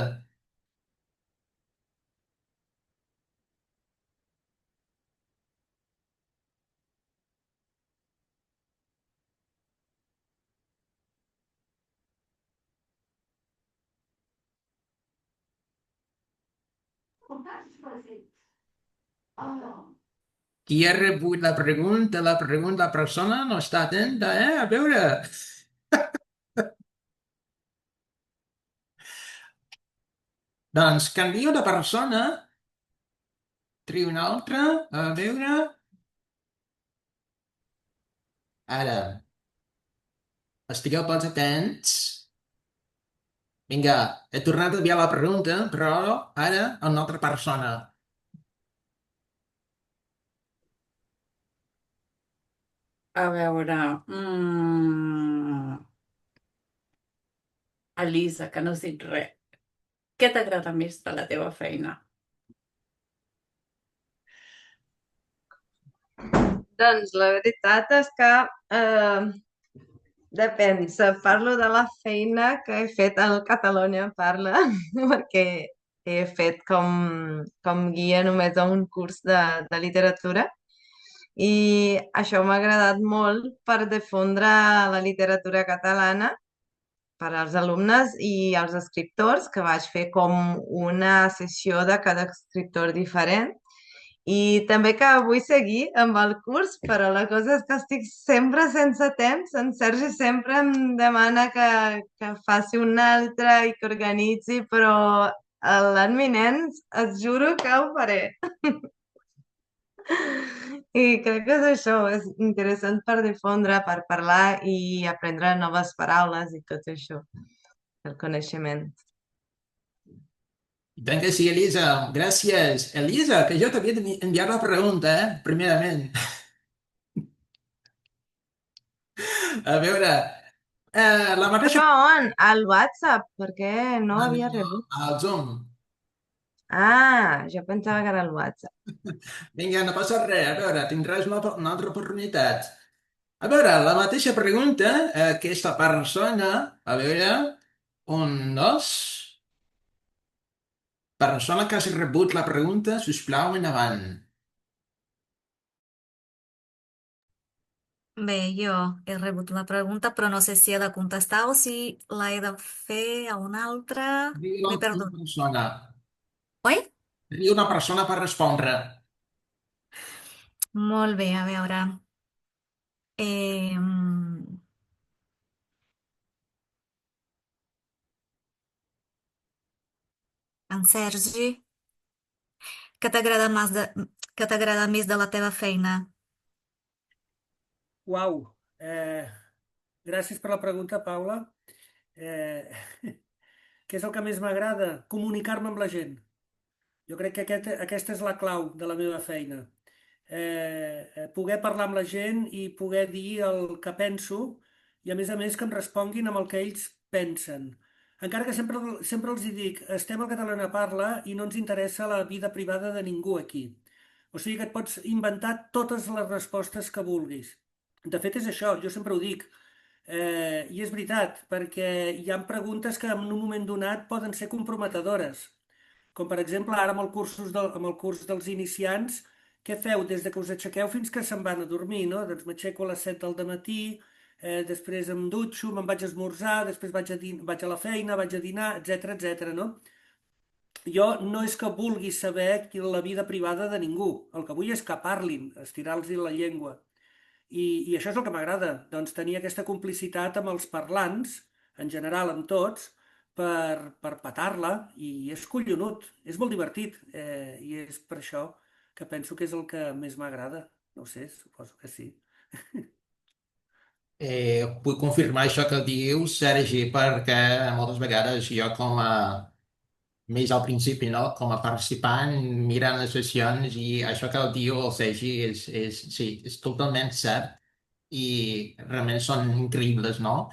Qui ha rebut la pregunta? La persona no està atenta, eh? A veure. Doncs canvio de persona, trio una altra, a veure... Ara, estigueu tots atents. Vinga, he tornat a enviar la pregunta, però ara a una altra persona. A veure... Elisa, que no has dit res. Què t'agrada més de la teva feina? Doncs la veritat és que depèn. Si parlo de la feina que he fet al Catalunya Parla, perquè he fet com guia només a un curs de literatura i això m'ha agradat molt per difondre la literatura catalana per als alumnes i als escriptors, que vaig fer com una sessió de cada escriptor diferent. I també que vull seguir amb el curs, però la cosa és que estic sempre sense temps. En Sergi sempre em demana que faci un altre i que organitzi, però l'any vinent et juro que ho faré. I crec que és això, és interessant per difondre, per parlar i aprendre noves paraules i tot això, el coneixement. I tant que sí, Elisa. Gràcies. Elisa, que jo t'havia enviat la pregunta, primerament. A veure, la mateixa... Però on? Al WhatsApp, perquè no havia rebut. Al Zoom. Ah, jo pensava que era al WhatsApp. Vinga, no passa res. A veure, tindràs una altra oportunitat. A veure, la mateixa pregunta, aquesta persona, a veure, un, dos... Persona que has rebut la pregunta, sisplau, endavant. Bé, jo he rebut la pregunta, però no sé si he de contestar o si la he de fer a una altra. Digui M'he una perdut. persona. Oi? Digui una persona per respondre. Molt bé, a veure. Mm, en Sergi, què t'agrada què t'agrada més de la teva feina? Uau! Gràcies per la pregunta, Paula. Eh, què és el que més m'agrada? Comunicar-me amb la gent. Jo crec que aquesta és la clau de la meva feina. Poder parlar amb la gent i poder dir el que penso i, a més, que em responguin amb el que ells pensen. Encara que sempre els hi dic, estem al Catalunya Parla i no ens interessa la vida privada de ningú aquí. O sigui que et pots inventar totes les respostes que vulguis. De fet, és això, jo sempre ho dic. I és veritat, perquè hi ha preguntes que en un moment donat poden ser comprometedores. Com per exemple, ara amb el curs dels iniciants, què feu des de que us aixequeu fins que se'n van a dormir, no? Doncs m'aixeco a les 7 del matí, després em dutxo, me'n vaig a esmorzar, després vaig a la feina, vaig a dinar, etc, no? Jo no és que vulgui saber la vida privada de ningú, el que vull és que parlin, estirar-los la llengua. I això és el que m'agrada, doncs tenir aquesta complicitat amb els parlants, en general amb tots, per petar-la, i és collonut, és molt divertit, i és per això que penso que és el que més m'agrada. No ho sé, suposo que sí. Puc confirmar això que dius, Sergi, perquè moltes vegades jo més al principi, no? Com a participant, mirant les sessions i això que diu el Sergi sí, és totalment cert i realment són increïbles, no?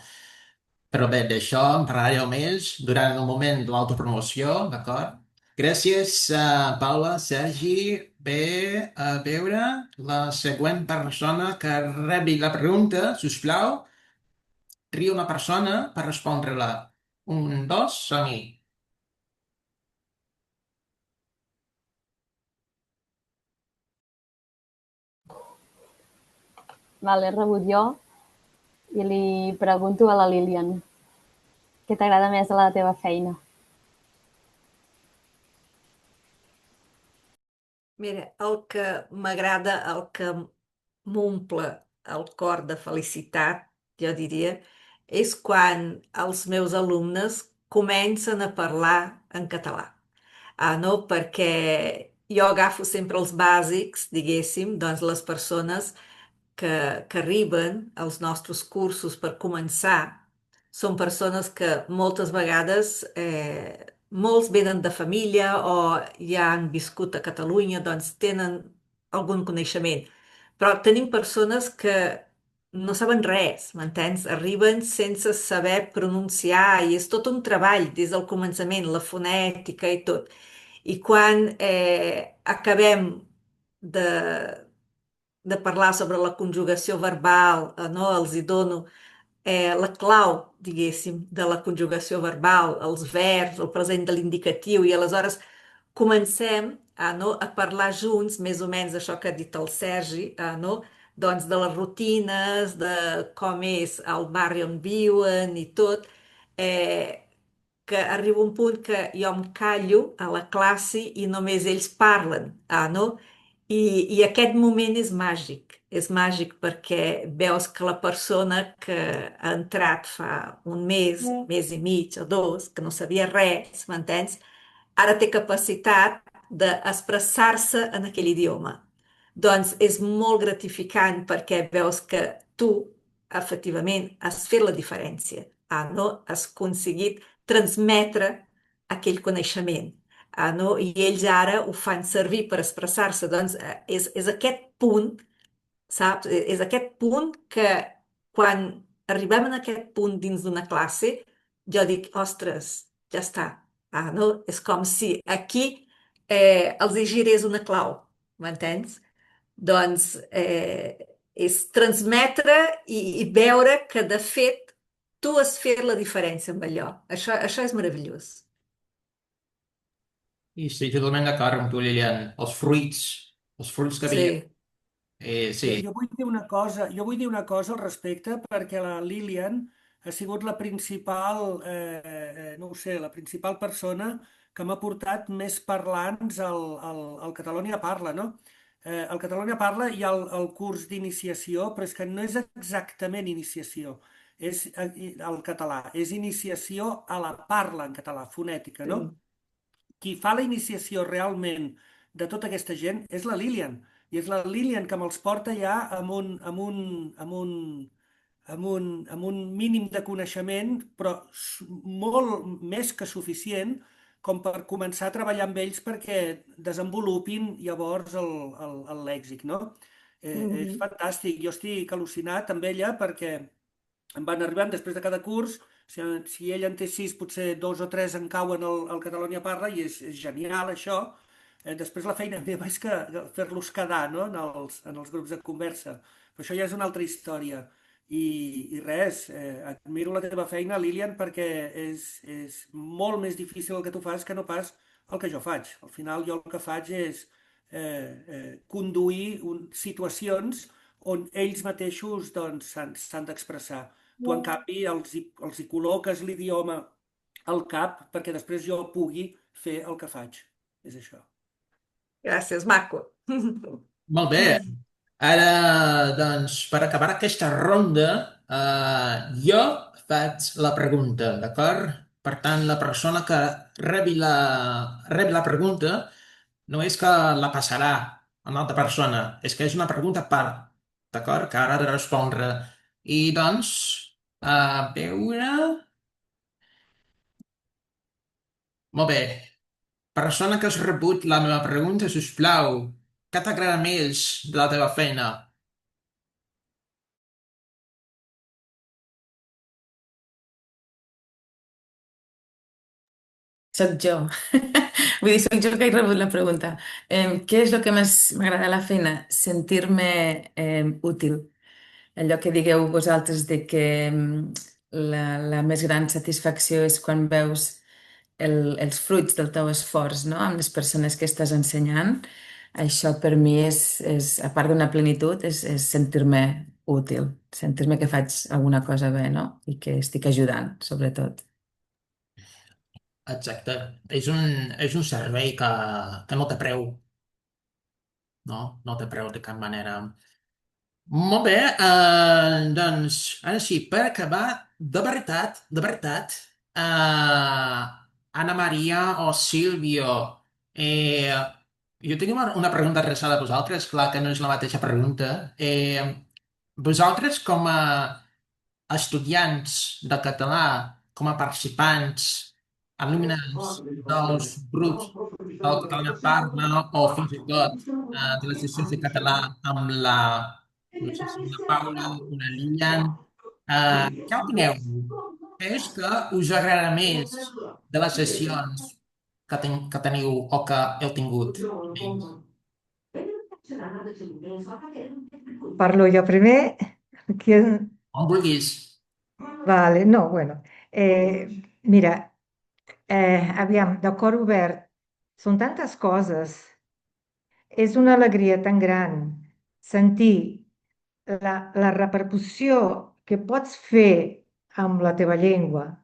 Però bé, d'això en parlaré més durant el moment de l'autopromoció, d'acord? Gràcies, Paula, Sergi. Bé, a veure, la següent persona que rebi la pregunta, si us plau, tria una persona per respondre-la. Un, dos, som-hi. Vale, he rebut jo i li pregunto a la Lilian què t'agrada més de la teva feina. Mira, el que m'agrada, el que m'omple el cor de felicitat, jo diria, és quan els meus alumnes comencen a parlar en català. No? Perquè jo agafo sempre els bàsics, diguéssim, doncs les persones que arriben als nostres cursos per començar són persones que moltes vegades molts venen de família o ja han viscut a Catalunya, doncs tenen algun coneixement. Però tenim persones que no saben res, m'entens? Arriben sense saber pronunciar i és tot un treball des del començament, la fonètica i tot. I quan acabem de, de parlar sobre la conjugació verbal, no? Els hi dono la clau, diguéssim, de la conjugació verbal, els verbs, el present de l'indicatiu, i aleshores comencem no? A parlar junts, més o menys això que ha dit el Sergi, no? Doncs de les rutines, de com és el barri on viuen i tot, que arriba un punt que jo em callo a la classe i només ells parlen, no? I aquest moment és màgic perquè veus que la persona que ha entrat fa un mes i mig o dos, que no sabia res, m'entens? Ara té capacitat d'expressar-se en aquell idioma. Doncs és molt gratificant perquè veus que tu, efectivament, has fet la diferència, no? Has aconseguit transmetre aquell coneixement, no? I ells ara ho fan servir per expressar-se. Doncs és aquest punt, saps? És aquest punt que quan arribem a aquest punt dins d'una classe, jo dic, ostres, ja està. No? És com si aquí els hi girés una clau, m'entens? Doncs és transmetre i veure que, de fet, tu has fet la diferència amb allò. Això és meravellós. I estic totalment d'acord amb tu, Lilian. Els fruits que veiem. Sí. Sí, Jo vull dir una cosa al respecte perquè la Lilian ha sigut la principal, no ho sé, la principal persona que m'ha portat més parlants al Catalunya Parla, no? Al Catalunya Parla hi ha el curs d'iniciació, però és que no és exactament iniciació, és el català, és iniciació a la parla en català, fonètica, no? Sí. Qui fa la iniciació realment de tota aquesta gent és la Lilian. I és la Lilian que me'ls porta ja amb un mínim de coneixement, però molt més que suficient com per començar a treballar amb ells perquè desenvolupin llavors el lèxic, no? És fantàstic. Jo estic al·lucinat amb ella perquè em van arribant després de cada curs, si ell en té 6, potser 2 o 3 en cauen al Catalunya Parla i és genial això. Després la feina meva és que fer-los quedar, no? En els grups de conversa. Però això ja és una altra història. I res, admiro la teva feina, Lilian, perquè és molt més difícil el que tu fas que no pas el que jo faig. Al final jo el que faig és conduir situacions on ells mateixos doncs, s'han d'expressar. Tu, en canvi, els hi col·loques l'idioma al cap perquè després jo pugui fer el que faig. És això. Gràcies, maco. molt bé. Ara, doncs, per acabar aquesta ronda, jo faig la pregunta, d'acord? Per tant, la persona que rebi la pregunta no és que la passarà a una altra persona, és que és una pregunta a part, d'acord? Que ara ha de respondre. I doncs, a veure... Molt bé. persona que has rebut la meva pregunta, sisplau, què t'agrada més de la teva feina? Soc jo. Vull dir, soc jo que he rebut la pregunta. Què és el que més m'agrada de la feina? Sentir-me útil. Allò que digueu vosaltres de que la més gran satisfacció és quan veus els fruits del teu esforç, no? Amb les persones que estàs ensenyant. Això per mi a part d'una plenitud, és sentir-me útil, sentir-me que faig alguna cosa bé, no? I que estic ajudant, sobretot. Exacte. És un servei que no té preu, no? No té preu de cap manera. Molt bé, doncs, ara sí, per acabar, de veritat, Anna Maria o Silvio, eh, jo tinc una pregunta adreçada a vosaltres, clar que no és la mateixa pregunta. Vosaltres, com a estudiants de català, com a participants, alumnes dels grups del català parla o fins i tot de les sessions de català amb no sé si una Paula, una Lilian, què opineu? Què és que us agrada més de les sessions que teniu o que heu tingut amb ells? Parlo jo primer? Qui- On vulguis. Vale, no, bueno. Mira, aviam, de cor obert, són tantes coses. És una alegria tan gran sentir la repercussió que pots fer amb la teva llengua,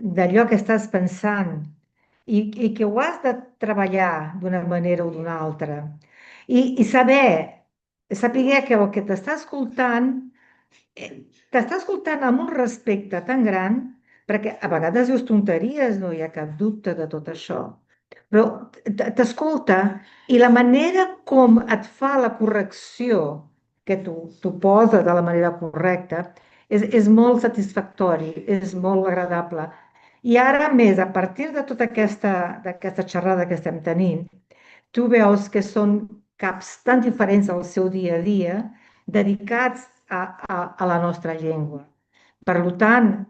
d'allò que estàs pensant i que ho has de treballar d'una manera o d'una altra. I saber que el que t'està escoltant amb un respecte tan gran, perquè a vegades dius tonteries, no hi ha cap dubte de tot això, però t'escolta i la manera com et fa la correcció que t'ho posa de la manera correcta és molt satisfactori, és molt agradable. I ara més, a partir de tota d'aquesta xerrada que estem tenint, tu veus que són caps tan diferents al seu dia a dia dedicats a la nostra llengua. Per tant,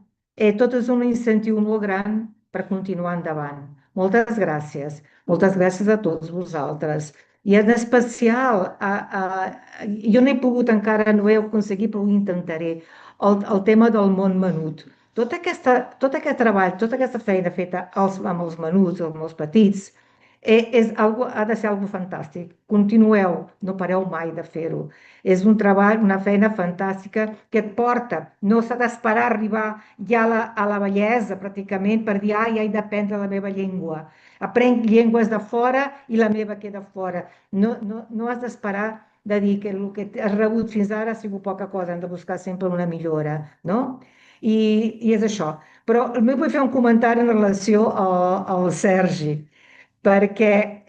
tot és un incentiu molt gran per continuar endavant. Moltes gràcies. Moltes gràcies a tots vosaltres. I en especial, jo no he pogut encara, no he aconseguit, però ho intentaré, el tema del món menut. Tot aquest treball, tota aquesta feina feta amb els menuts, amb els petits, ha de ser algo fantàstic. Continueu, no pareu mai de fer-ho. És un treball, una feina fantàstica que et porta. No s'ha d'esperar arribar ja a la vellesa, pràcticament, per dir, ja he d'aprendre la meva llengua. Aprenc llengües de fora i la meva queda fora. No has d'esperar de dir que el que has rebut fins ara ha sigut poca cosa, hem de buscar sempre una millora, no? I és això. Però vull fer un comentari en relació al Sergi, perquè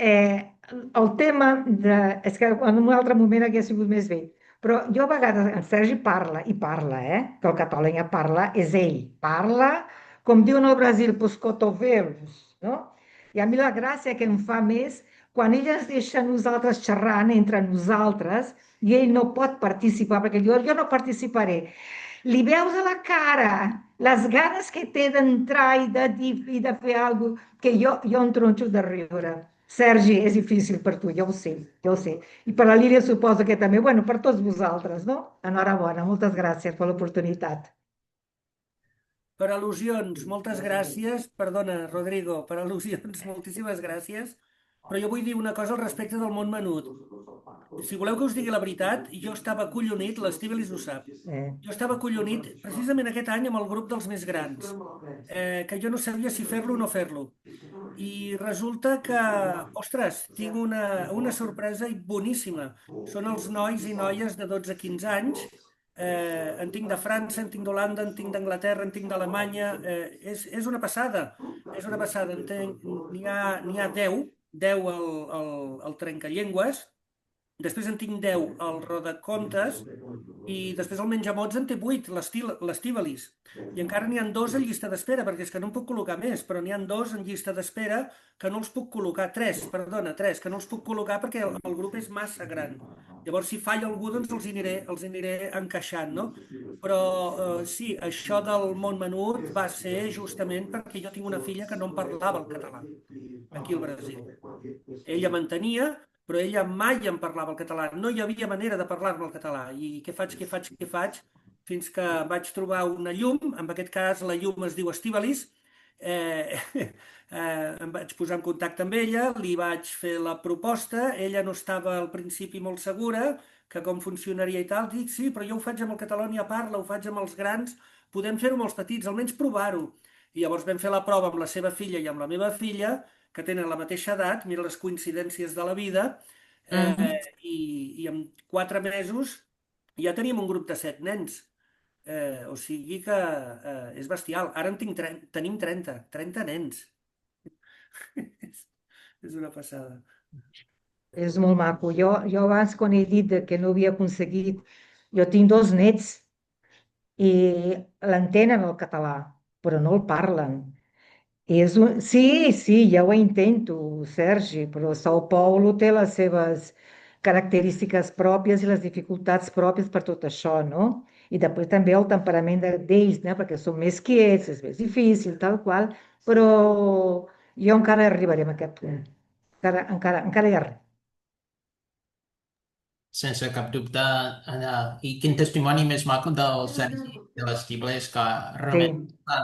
el tema és que en un altre moment hagués sigut més bé, però jo a vegades, en Sergi parla, i parla, que el català ja parla, és ell, parla, com diuen al Brasil, pels cotovelos, no? I a mi la gràcia que em fa més, quan ell ens deixa nosaltres xerrant entre nosaltres, i ell no pot participar, perquè jo no participaré, li veus a la cara les ganes que té d'entrar i de dir i de fer alguna cosa, que jo em tronxo de riure. Sergi, és difícil per tu, ja ho sé, ja ho sé. I per la Lília suposo que també, bueno, per tots vosaltres, no? Enhorabona, moltes gràcies per l'oportunitat. Per al·lusions, moltes gràcies. Perdona, Rodrigo, per al·lusions, moltíssimes gràcies. Però jo vull dir una cosa al respecte del món menut. Si voleu que us digui la veritat, jo estava acollonit, l'Estivelis ho sap. Jo estava acollonit precisament aquest any amb el grup dels més grans, que jo no sabia si fer-lo o no fer-lo. I resulta que, ostres, tinc una sorpresa boníssima. Són els nois i noies de 12 a 15 anys. En tinc de França, en tinc d'Holanda, en tinc d'Anglaterra, en tinc d'Alemanya. És una passada, és una passada. N'hi ha 10 al Trencallengües. Després en tinc 10 al Rodacontes I després el Menjamots en té 8, l'Estíbalis. I encara n'hi ha 2 en llista d'espera, perquè és que no en puc col·locar més, però n'hi ha 2 en llista d'espera que no els puc col·locar, 3, perdona, 3, que no els puc col·locar perquè el grup és massa gran. Llavors, si falla algú, doncs els aniré encaixant, no? Però sí, això del món menut va ser justament perquè jo tinc una filla que no em parlava el català, aquí al Brasil. Ella m'entenia, però ella mai em parlava el català. No hi havia manera de parlar-me el català. I què faig, fins que vaig trobar una llum, en aquest cas la llum es diu Estíbalis, em vaig posar en contacte amb ella, li vaig fer la proposta, ella no estava al principi molt segura que com funcionaria i tal, dic, sí, però jo ho faig amb el Catalunya Parla, ho faig amb els grans, podem fer-ho amb els petits, almenys provar-ho. I llavors vam fer la prova amb la seva filla i amb la meva filla, que tenen la mateixa edat, mira les coincidències de la vida, i en 4 mesos ja teníem un grup de 7 nens. O sigui que és bestial. Ara tenim 30 nens. És una passada. És molt maco. Jo abans, quan he dit que no havia aconseguit, jo tinc 2 nets i l'entenen el català, però no el parlen. Sí, sí, ja ho intento, Sergi, però São Paulo té les seves característiques pròpies i les dificultats pròpies per tot això, no? I després també el temperament d'ells, né? Perquè són més quiets, és més difícil, tal qual, però jo encara arribaré a aquest punt. Encara hi arribo. Sense cap dubte. I quin testimoni més maco del Sergi de les Tibles, que realment va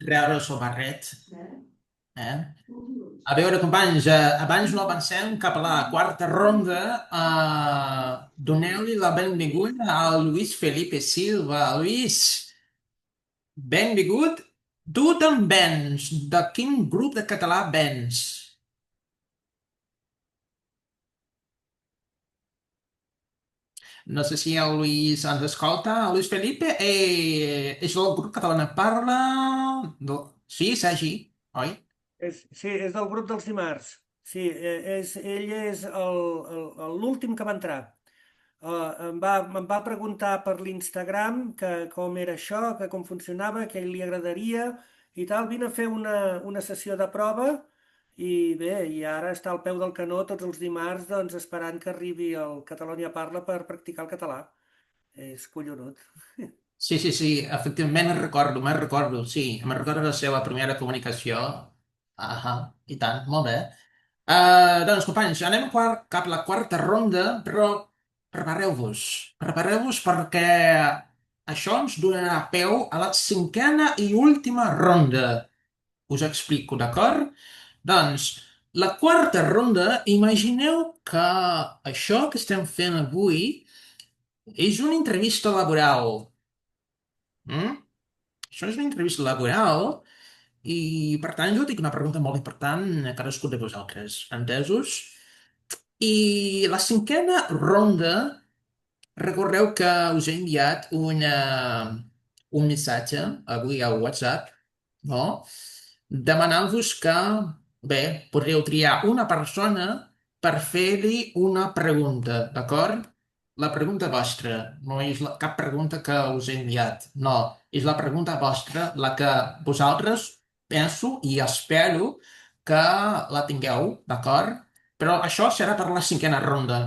treure el seu barret. A veure, companys, abans no avancem cap a la quarta ronda, doneu-li la benvinguda a Luis Felipe Silva. Luis, benvingut. Tu te'n vens? De quin grup de català vens? No sé si el Luis ens escolta. Luis Felipe és del grup Catalana Parla. Sí, Sergi, oi? Sí, és del grup dels dimarts. Sí, ell és l'últim que va entrar. Em va preguntar per l'Instagram com era això, que com funcionava, que li agradaria i tal. Vine a fer una sessió de prova i bé, i ara està al peu del canó tots els dimarts, doncs, esperant que arribi el Catalunya Parla per practicar el català. És collonut. Sí, efectivament me'n recordo, sí, me'n recordo de la seva primera comunicació. I tant, molt bé. Doncs, companys, anem cap a la quarta ronda, però prepareu-vos perquè això ens donarà peu a la cinquena i última ronda. Us explico, d'acord? Doncs, la quarta ronda, imagineu que això que estem fent avui és una entrevista laboral. Això és una entrevista laboral i, per tant, jo tinc una pregunta molt important a cadascú de vosaltres. Entesos? I la cinquena ronda, recordeu que us he enviat un missatge avui al WhatsApp, no? Demanant-vos que, bé, podríeu triar una persona per fer-li una pregunta, d'acord? La pregunta vostra, no és cap pregunta que us he enviat, no, és la pregunta vostra, la que vosaltres penso i espero que la tingueu, d'acord? Però això serà per la cinquena ronda.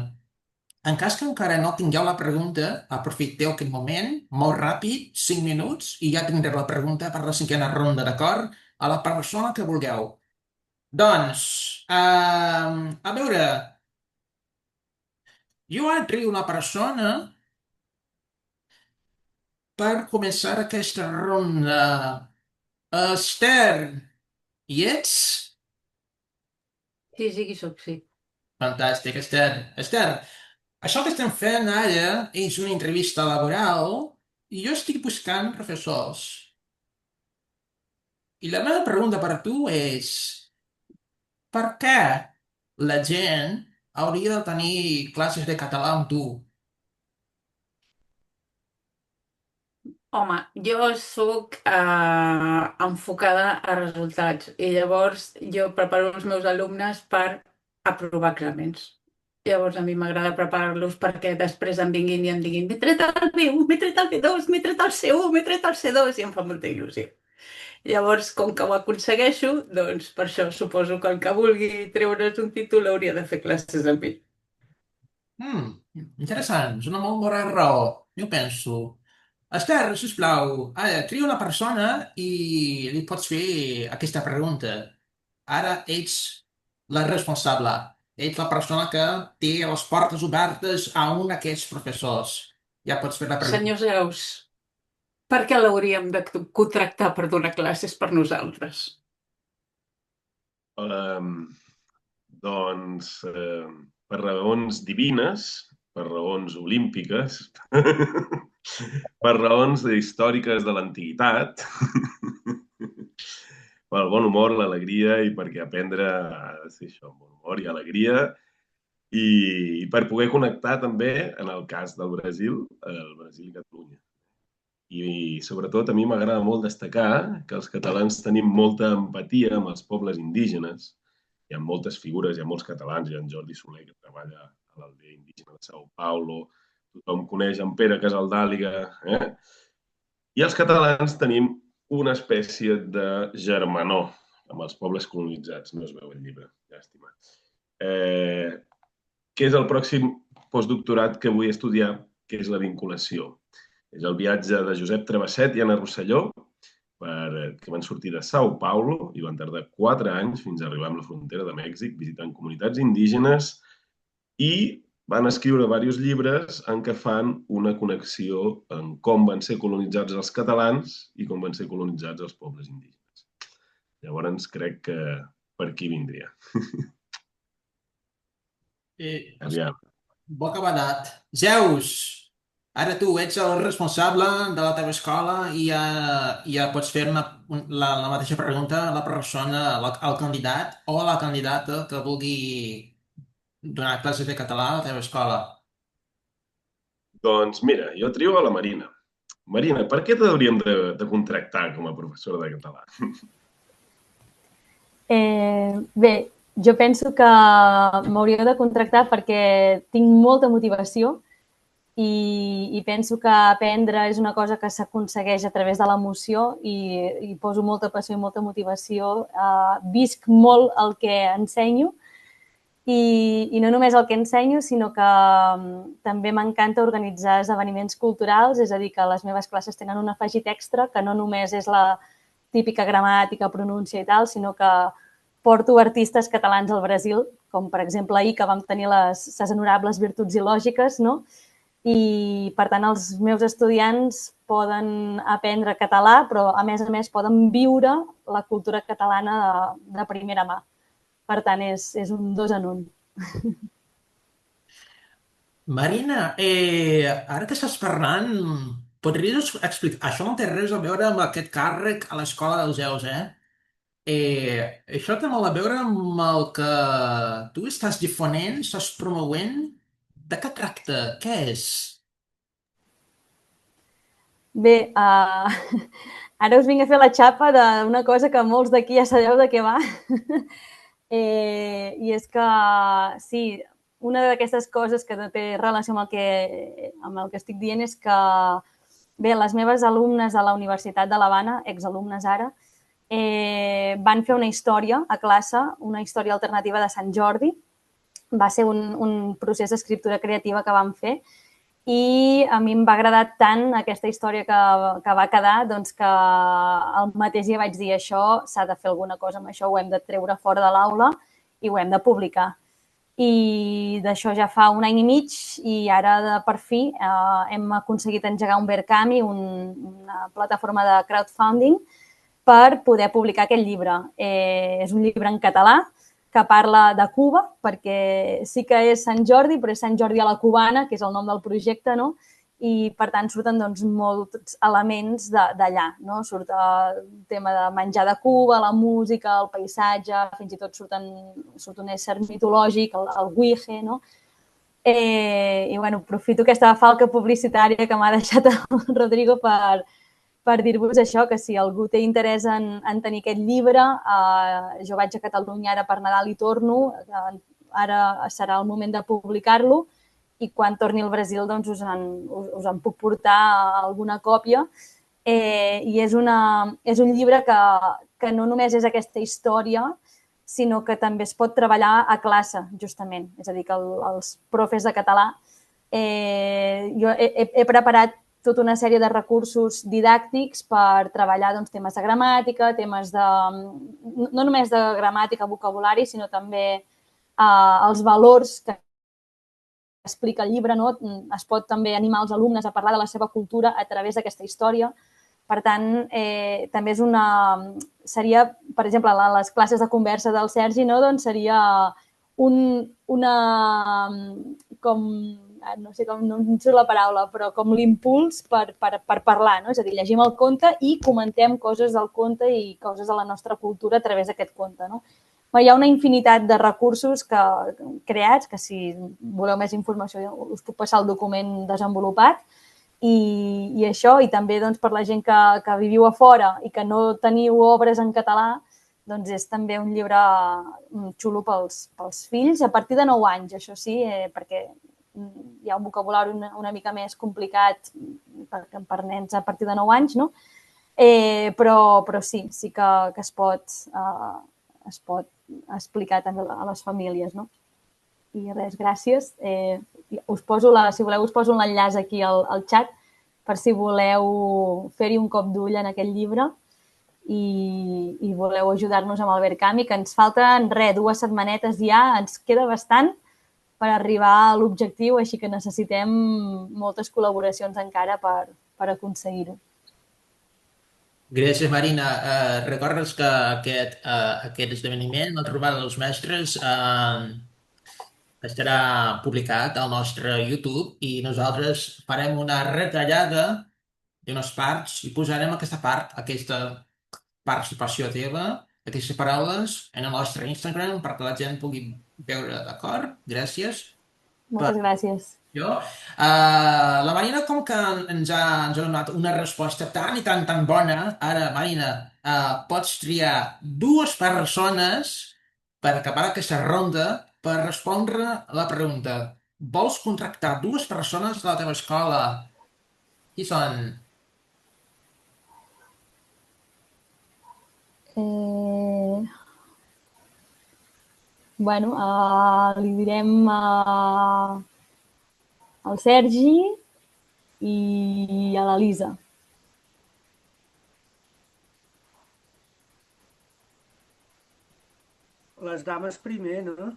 En cas que encara no tingueu la pregunta, aprofiteu aquest moment, molt ràpid, 5 minuts, i ja tindreu la pregunta per la cinquena ronda, d'acord? A la persona que vulgueu. Doncs, a veure, jo ara trio una persona per començar aquesta ronda. Esther, hi ets? Sí que soc, sí. Fantàstic, Esther. Esther, això que estem fent ara és una entrevista laboral i jo estic buscant professors. I la meva pregunta per a tu és: per què la gent hauria de tenir classes de català amb tu? Home, jo sóc enfocada a resultats i llavors jo preparo els meus alumnes per aprovar exàmens. Llavors a mi m'agrada preparar-los perquè després em vinguin i em diguin m'he tret el B1, m'he tret el B2, m'he tret el C1, m'he tret el C2 i em fa molta il·lusió. Llavors, com que ho aconsegueixo, doncs per això suposo que el que vulgui treure's un títol hauria de fer classes amb ell. Interessant, és una molt bona raó. Jo penso. Esther, sisplau, ara tria una persona i li pots fer aquesta pregunta. Ara ets la responsable. Ets la persona que té les portes obertes a un d'aquests professors. Ja pots fer la pregunta. Senyor Zeus, per què l'hauríem de contractar per donar classes per nosaltres? Doncs per raons divines, per raons olímpiques, per raons històriques de l'antiguitat, pel bon humor, l'alegria i perquè aprendre ha de ser això, bon humor i alegria i per poder connectar també, en el cas del Brasil, el Brasil i Catalunya. I sobretot a mi m'agrada molt destacar que els catalans tenim molta empatia amb els pobles indígenes. Hi ha moltes figures, hi ha molts catalans, hi ha en Jordi Soler que treballa a l'aldea indígena de São Paulo, tothom coneix en Pere Casaldàliga, I els catalans tenim una espècie de germanor amb els pobles colonitzats. No es veu el llibre, llàstima. Què és el pròxim postdoctorat que vull estudiar, que és la vinculació. És el viatge de Josep Travesset i Anna Rosselló, que van sortir de São Paulo i van tardar 4 anys fins a arribar a la frontera de Mèxic visitant comunitats indígenes i van escriure diversos llibres en què fan una connexió en com van ser colonitzats els catalans i com van ser colonitzats els pobles indígenes. Llavors crec que per aquí vindria. Aviam. Bocabadat. Zeus, ara tu ets el responsable de la teva escola i ja pots fer la mateixa pregunta a la persona, al candidat o a la candidata que vulgui donar classes de català a la teva escola. Doncs mira, jo trio a la Marina. Marina, per què t'hauríem de contractar com a professora de català? Bé, jo penso que m'hauríeu de contractar perquè tinc molta motivació i penso que aprendre és una cosa que s'aconsegueix a través de l'emoció i poso molta passió i molta motivació. Visc molt el que ensenyo i no només el que ensenyo, sinó que també m'encanta organitzar esdeveniments culturals, és a dir, que les meves classes tenen un afegit extra que no només és la típica gramàtica, pronúncia i tal, sinó que porto artistes catalans al Brasil, com per exemple ahir que vam tenir les honorables virtuts il·lògiques, no? I, per tant, els meus estudiants poden aprendre català, però, a més, poden viure la cultura catalana de primera mà. Per tant, és un 2 en 1. Marina, ara que estàs parlant, podries explicar... Això no té res a veure amb aquest càrrec a l'escola dels Zeus, això té molt a veure amb el que tu estàs difonent, estàs promovent. De què tracta? Què és? Bé, ara us vinc a fer la xapa d'una cosa que molts d'aquí ja sabeu de què va. I és que, sí, una d'aquestes coses que té relació amb el que estic dient és que, bé, les meves alumnes a la Universitat de l'Havana, exalumnes ara, van fer una història a classe, una història alternativa de Sant Jordi. Va ser un procés d'escriptura creativa que vam fer i a mi em va agradar tant aquesta història que va quedar doncs que el mateix dia vaig dir això, s'ha de fer alguna cosa amb això, ho hem de treure fora de l'aula i ho hem de publicar. I d'això ja fa 1 any i mig i ara, per fi, hem aconseguit engegar un Verkami, una plataforma de crowdfunding, per poder publicar aquest llibre. És un llibre en català que parla de Cuba, perquè sí que és Sant Jordi, però és Sant Jordi a la cubana, que és el nom del projecte, no? I, per tant, surten molts elements d'allà, no? Surt el tema de menjar de Cuba, la música, el paisatge, fins i tot surt un ésser mitològic, el Huije, no? I, bueno, aprofito aquesta falca publicitària que m'ha deixat el Rodrigo per dir-vos això, que si algú té interès en tenir aquest llibre, jo vaig a Catalunya ara per Nadal i torno, ara serà el moment de publicar-lo i quan torni al Brasil doncs us en puc portar alguna còpia. I és un llibre que no només és aquesta història, sinó que també es pot treballar a classe, justament. És a dir, que els profes de català jo he preparat tota una sèrie de recursos didàctics per treballar doncs, temes de gramàtica, temes de... no només de gramàtica, vocabulari, sinó també els valors que explica el llibre. No? Es pot també animar els alumnes a parlar de la seva cultura a través d'aquesta història. Per tant, també és seria, per exemple, les classes de conversa del Sergi, no? Doncs seria una... com no sé com, no em surt la paraula, però com l'impuls per parlar, no? És a dir, llegim el conte i comentem coses del conte i coses de la nostra cultura a través d'aquest conte, no? Hi ha una infinitat de recursos creats, que si voleu més informació us puc passar el document desenvolupat, i això, i també doncs, per la gent que viviu a fora i que no teniu obres en català, doncs és també un llibre xulo pels fills a partir de 9 anys, això sí, perquè hi ha un vocabulari una mica més complicat per nens a partir de 9 anys, no? Però sí que es pot explicar també a les famílies, no? I res, gràcies. Si voleu, us poso l'enllaç aquí al xat per si voleu fer-hi un cop d'ull en aquest llibre i voleu ajudar-nos amb el Verkami, que ens falten 2 setmanetes ja, ens queda bastant per arribar a l'objectiu, així que necessitem moltes col·laboracions encara per aconseguir-ho. Gràcies, Marina. Recordes que aquest esdeveniment, la trobada dels mestres, estarà publicat al nostre YouTube i nosaltres farem una retallada d'unes parts i posarem aquesta participació teva, aquestes paraules, en el nostre Instagram perquè la gent pugui veure, d'acord? Gràcies. Moltes gràcies. La Marina, com que ens ha donat una resposta tan i tan bona, ara, Marina, pots triar 2 persones per acabar aquesta ronda per respondre la pregunta. Vols contractar 2 persones de la teva escola? Qui són? Bueno, li direm al Sergi i a l'Elisa. Les dames primer, no?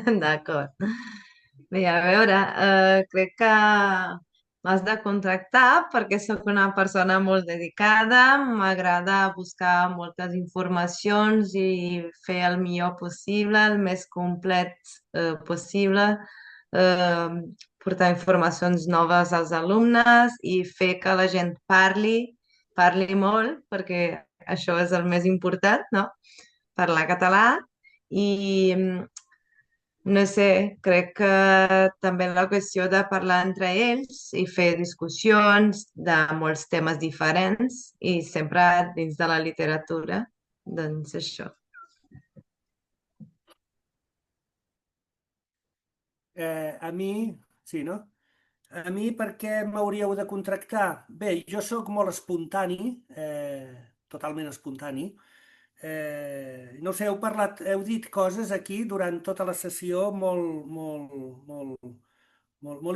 D'acord. Bé, a veure, crec que m'has de contractar perquè sóc una persona molt dedicada, m'agrada buscar moltes informacions i fer el millor possible, el més complet possible, portar informacions noves als alumnes i fer que la gent parli molt, perquè això és el més important, no? Parlar català i no sé, crec que també la qüestió de parlar entre ells i fer discussions de molts temes diferents i sempre dins de la literatura, doncs això. A mi, sí, no? A mi per què m'hauríeu de contractar? Bé, jo sóc molt espontani, totalment espontani. No sé, heu dit coses aquí durant tota la sessió molt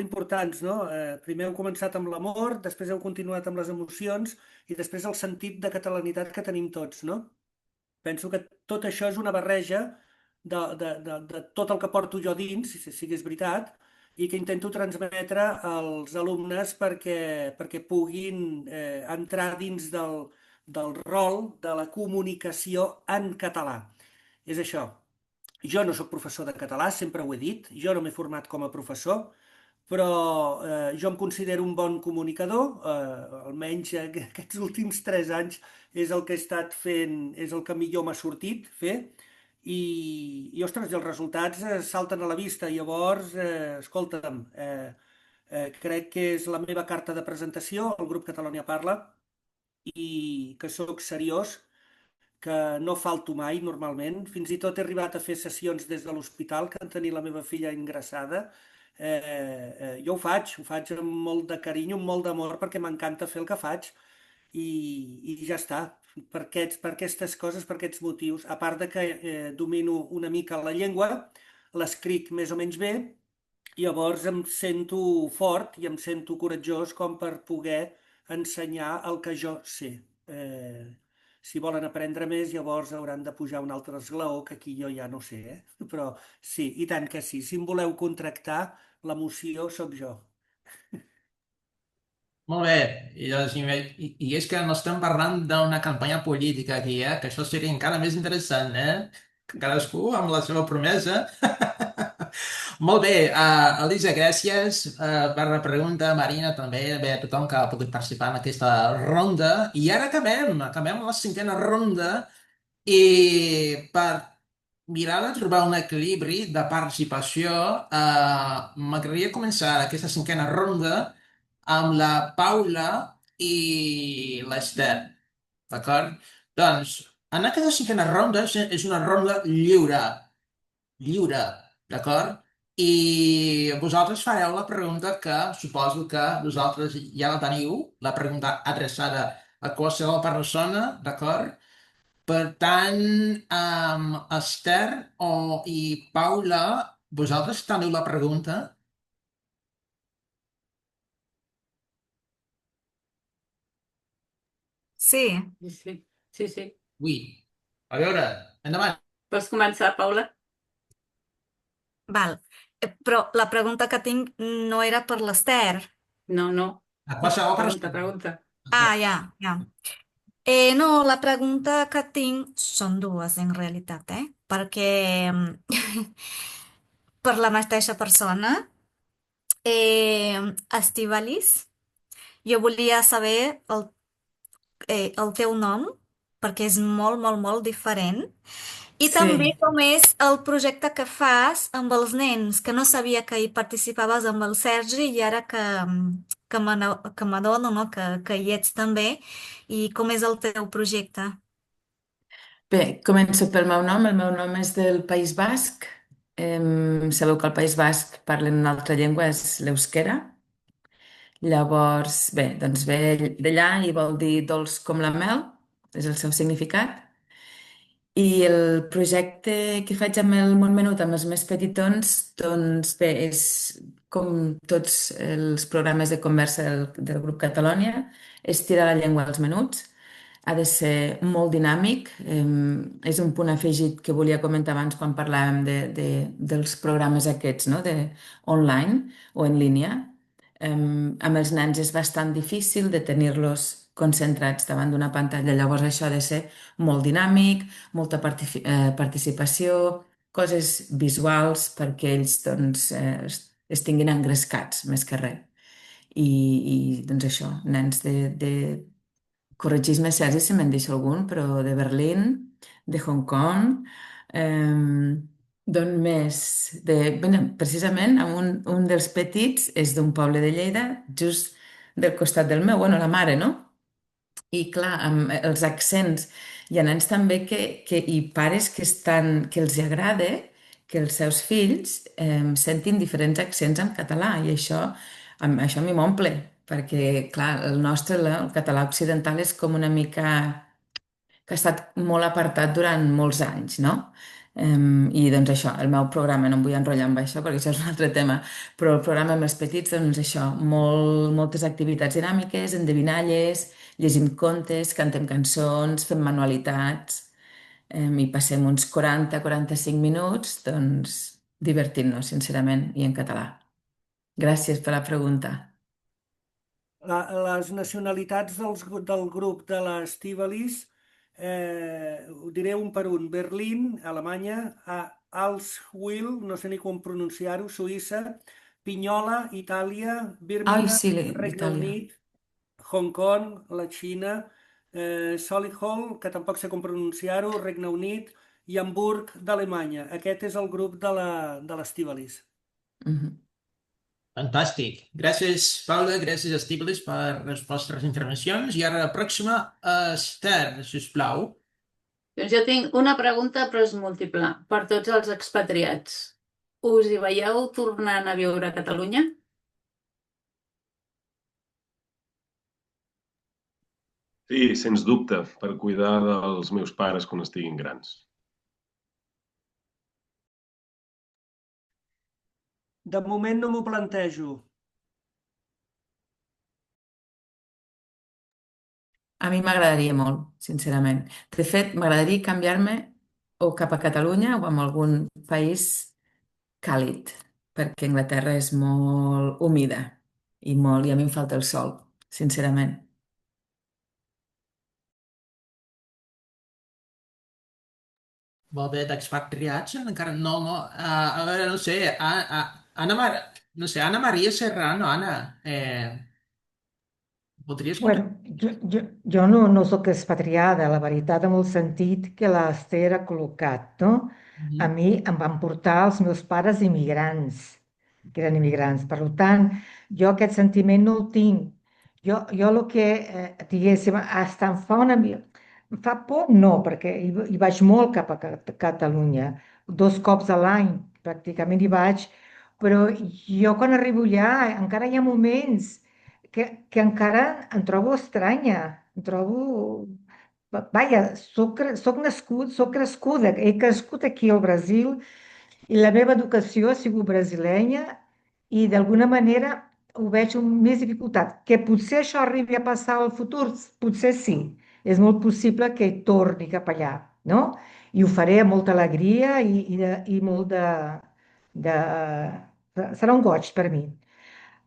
importants, no? Primer heu començat amb l'amor, després heu continuat amb les emocions i després el sentit de catalanitat que tenim tots, no? Penso que tot això és una barreja de tot el que porto jo dins, si és veritat, i que intento transmetre als alumnes perquè puguin entrar dins del rol de la comunicació en català. És això. Jo no sóc professor de català, sempre ho he dit, jo no m'he format com a professor, però jo em considero un bon comunicador, almenys aquests últims 3 anys és el que he estat fent, és el que millor m'ha sortit fer, ostres, els resultats salten a la vista. Llavors, escolta'm, crec que és la meva carta de presentació al grup Catalunya Parla i que sóc seriós, que no falto mai normalment. Fins i tot he arribat a fer sessions des de l'hospital que en tenir la meva filla ingressada. Jo ho faig amb molt de carinyo, amb molt d'amor, perquè m'encanta fer el que faig i ja està. Per aquestes coses, per aquests motius, a part de que domino una mica la llengua, l'escric més o menys bé, llavors em sento fort i em sento coratjós com per poder ensenyar el que jo sé. Si volen aprendre més, llavors hauran de pujar un altre esglaó, que aquí jo ja no sé, Però sí, i tant que sí. Si em voleu contractar, l'emoció sóc jo. Molt bé, i és que no estem parlant d'una campanya política aquí, que això seria encara més interessant, que cadascú amb la seva promesa. Molt bé, Elisa, gràcies per la pregunta, Marina també, bé, a tothom que ha pogut participar en aquesta ronda. I ara acabem la cinquena ronda i per mirar de trobar un equilibri de participació, m'agradaria començar aquesta cinquena ronda amb la Paula i l'Ester, d'acord? Doncs, en aquesta cinquena ronda és una ronda lliure, d'acord? I vosaltres fareu la pregunta que suposo que vosaltres ja la teniu, la pregunta adreçada a qualsevol persona, d'acord? Per tant, Esther i Paula, vosaltres teniu la pregunta? Sí, Sí. Ui, a veure, endavant. Pots començar, Paula? val. Però la pregunta que tinc no era per l'Ester. No. A qualsevol persona. Pregunta. Ah, ja. No, la pregunta que tinc són dues, en realitat, perquè per la mateixa persona, Estivalis, jo volia saber el teu nom, perquè és molt, molt, molt diferent. I també Sí. com és el projecte que fas amb els nens, que no sabia que hi participaves amb el Sergi i ara que m'adono, no, que hi ets també, i com és el teu projecte. Bé, començo pel meu nom. El meu nom és del País Basc. Sabeu que al País Basc parlen una altra llengua, és l'euskera. Llavors, bé, doncs ve d'allà i vol dir dolç com la mel, és el seu significat. I el projecte que faig amb el Món Menut, amb els més petitons, doncs bé, és com tots els programes de conversa del grup Catalònia, és tirar la llengua als menuts. Ha de ser molt dinàmic. És un punt afegit que volia comentar abans quan parlàvem dels programes aquests, no? Online o en línia. Amb els nens és bastant difícil de tenir-los concentrats davant d'una pantalla, llavors això ha de ser molt dinàmic, molta participació, coses visuals perquè ells doncs, es tinguin engrescats més que res. I doncs això, nens corregís-me, Sergi, si me'n deixo algun, però de Berlín, de Hong Kong, d'on més? Precisament, un dels petits és d'un poble de Lleida, just del costat del meu, bueno, la mare, no? I clar, amb els accents, hi ha nens també i pares que els agrada que els seus fills sentin diferents accents en català i això a mi m'omple, perquè clar, el nostre, el català occidental és com una mica que ha estat molt apartat durant molts anys, no? I doncs això, el meu programa, no em vull enrotllar amb això perquè això és un altre tema, però el programa amb els petits, doncs això, moltes activitats dinàmiques, endevinalles, llegim contes, cantem cançons, fem manualitats, i passem uns 40-45 minuts, doncs, divertint-nos, sincerament, i en català. Gràcies per la pregunta. Les nacionalitats del grup de l'Estívalis, ho diré un per un. Berlín, Alemanya, Allswil, no sé ni com pronunciar-ho, Suïssa, Pinyola, Itàlia, Birmingham, Ai, sí, Regne d'Itàlia. Unit, Hong Kong, la Xina, Solihull, que tampoc sé com pronunciar-ho, Regne Unit, i Hamburg, d'Alemanya. Aquest és el grup de l'Estívalis. Mhm. Fantàstic. Gràcies, Paula, gràcies, Estíbaliz, per les vostres intervencions. I ara la pròxima, Esther, sisplau. Doncs jo tinc una pregunta, però és múltiple. Per tots els expatriats, us hi veieu tornant a viure a Catalunya? Sí, sens dubte, per cuidar dels meus pares quan estiguin grans. De moment no m'ho plantejo. A mi m'agradaria molt, sincerament. De fet, m'agradaria canviar-me o cap a Catalunya o a algun país càlid, perquè Anglaterra és molt humida i a mi em falta el sol, sincerament. Molt bé, d'expatriats encara no, no. A veure, no sé, Anna, no sé, Anna Maria Serrano, Anna, podries comentar? Bueno, jo no sóc expatriada, la veritat, en el sentit que l'Ester ha col·locat, no? A Mhm. mi em van portar els meus pares immigrants, que eren immigrants. Per tant, jo aquest sentiment no el tinc. Jo el que, diguéssim, hasta em fa por, no, perquè hi vaig molt cap a Catalunya. 2 cops a l'any, pràcticament hi vaig, però jo quan arribo allà encara hi ha moments que encara em trobo estranya, em trobo... Vaja, soc crescuda, he crescut aquí al Brasil i la meva educació ha sigut brasilenya i d'alguna manera ho veig amb més dificultat. Que potser això arribi a passar al futur, potser sí. És molt possible que torni cap allà, no? I ho faré amb molta alegria i molt de... Serà un goig per mi.